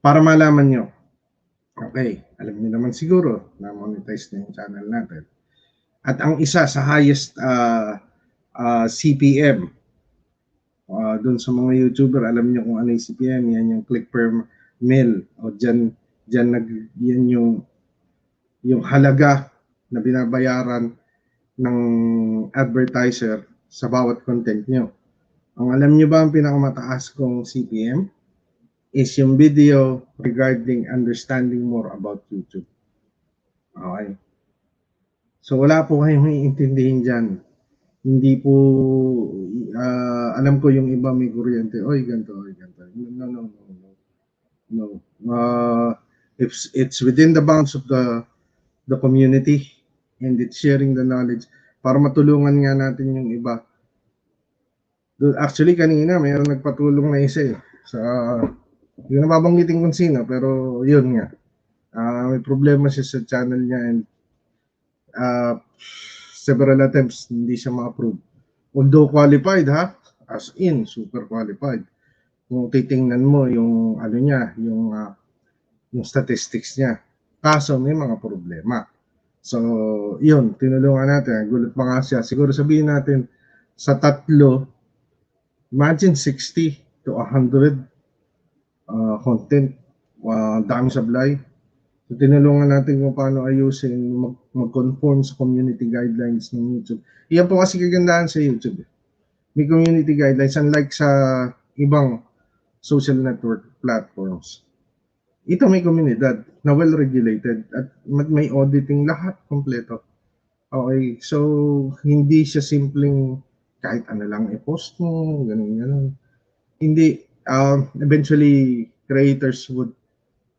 para malaman nyo, okay, alam niyo naman siguro na monetize na yung channel natin. At ang isa sa highest CPM, dun sa mga YouTuber, alam niyo kung ano yung CPM, yan yung click per mil. O yan yan yung halaga na binabayaran ng advertiser sa bawat content nyo. Ang alam nyo ba ang pinakamataas kong CPM? Is yung video regarding understanding more about YouTube. Okay. So wala po kayong iintindihin dyan. Hindi po, alam ko yung iba may kuryente, oy ganito. No. If it's within the bounds of the community and it's sharing the knowledge para matulungan nga natin yung iba. Actually, kanina mayroong nagpatulong na isa sa yung nababanggitin kung sino, pero yun nga. May problema siya sa channel niya and several attempts hindi siya ma-approve. Although qualified as in super qualified. Kung titingnan mo yung ano niya, yung statistics niya. Kaso may mga problema. So, yun, tinulungan natin. Gulat pa nga siya. Siguro sabihin natin sa tatlo, imagine 60 to 100 content, dami sablay. So, tinulungan natin kung paano ayusin, mag-conform sa community guidelines ng YouTube. Iyan po kasi kagandahan sa YouTube. May community guidelines, unlike sa ibang social network platforms. Ito may komunidad na well-regulated at may auditing lahat kompleto. Okay, so hindi siya simpleng kahit ano lang i-post mo, ganun. Hindi, eventually creators would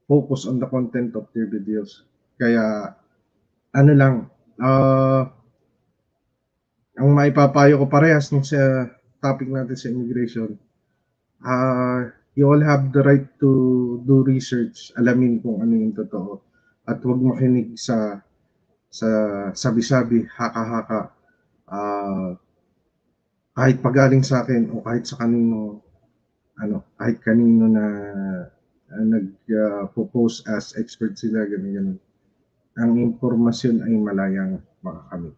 focus on the content of their videos. Kaya ano lang, ang maipapayo ko parehas nung sa topic natin sa immigration, you all have the right to do research, alamin kung ano yung totoo, at huwag makinig sa sabi-sabi, haka-haka, kahit pagaling sa akin o kahit sa kanino, kahit kanino na nag-propose as expert sila, ganun. Ang impormasyon ay malayang makakamit.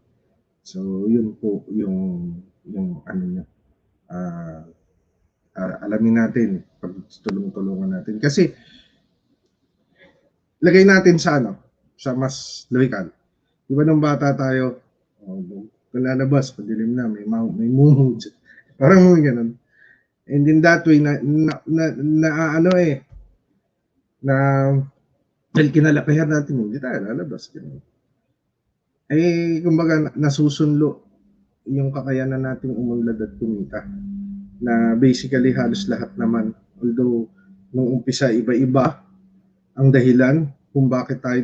So, yun po yung ano nyo. Alamin natin, pag tulong-tulungan natin. Kasi, lagay natin sa sa mas local. Diba nung bata tayo, kung lalabas, padilim na, may mumu. Parang mga ganun. And in that way, dahil kinalakihan natin, hindi tayo lalabas. Ganun. Kumbaga, nasusunlo yung kakayanan nating umunlad at kumita. Na basically halos lahat naman, although nung umpisa iba-iba ang dahilan kung bakit tayo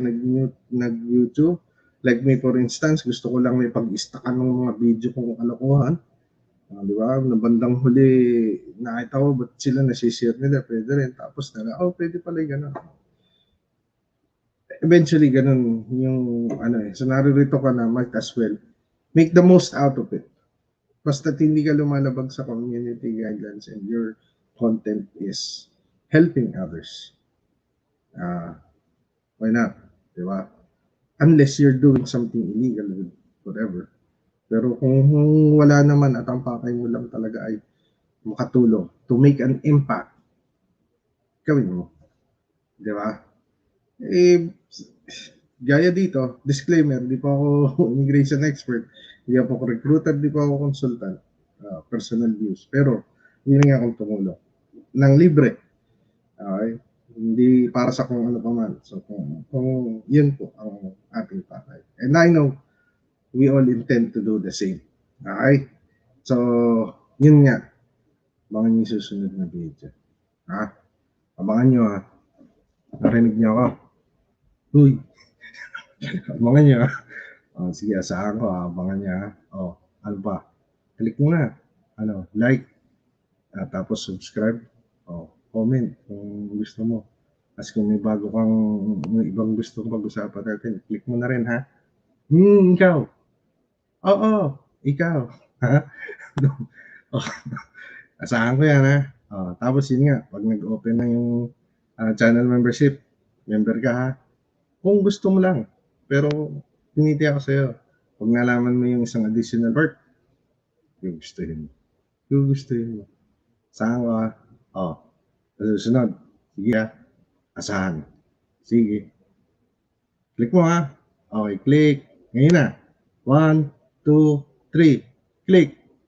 nag-YouTube. Like me for instance, gusto ko lang may pag-istakan ng mga video kung kalokohan. Di ba? Na bandang huli, nakita ko ba't sila nasishare nila, pwede rin. Tapos pwede pala gano'n. Eventually, ganun yung So naririto ka na, might as well make the most out of it. Basta hindi ka lumalabag sa community guidelines and your content is helping others. Why not? Diba? Unless you're doing something illegal with whatever. Pero kung wala naman at ang pakay mo lang talaga ay makatulong to make an impact, gawin mo. Diba? Gaya dito, disclaimer, di pa ako immigration expert, di ako recruiter, di pa ako consultant, personal views. Pero, yun nga akong tumulong. Nang libre. Okay? Hindi para sa kung ano pa man. So, kung yun po ang ating pakay. And I know, we all intend to do the same. Okay? So, yun nga. Abangan nyo susunod na video. Abangan nyo Narinig niyo ako? Uy, abangan niyo. Oh, sige, asahan ko, abangan niya. Oh, ano ba? Click mo na. Ano, like, tapos subscribe. Oh, comment kung gusto mo. As kung may bago kang, may ibang gusto kong pag-usapan natin, click mo na rin, ha? Ikaw. Oo, ikaw. Ha? Oh, asahan ko yan, ha? Oh, tapos yun nga, pag nag-open na yung channel membership, member ka, ha? Kung gusto mo lang. Pero, piniti ako sa'yo. Pag nalaman mo yung isang additional perk, gugustuhin mo. Gugustuhin mo. Asahan ko, ha? Oh, sa susunod. Sige, ha? Asahan. Sige. Click mo, ha? Okay, click. Ngayon na. 1, 2, 3. Click.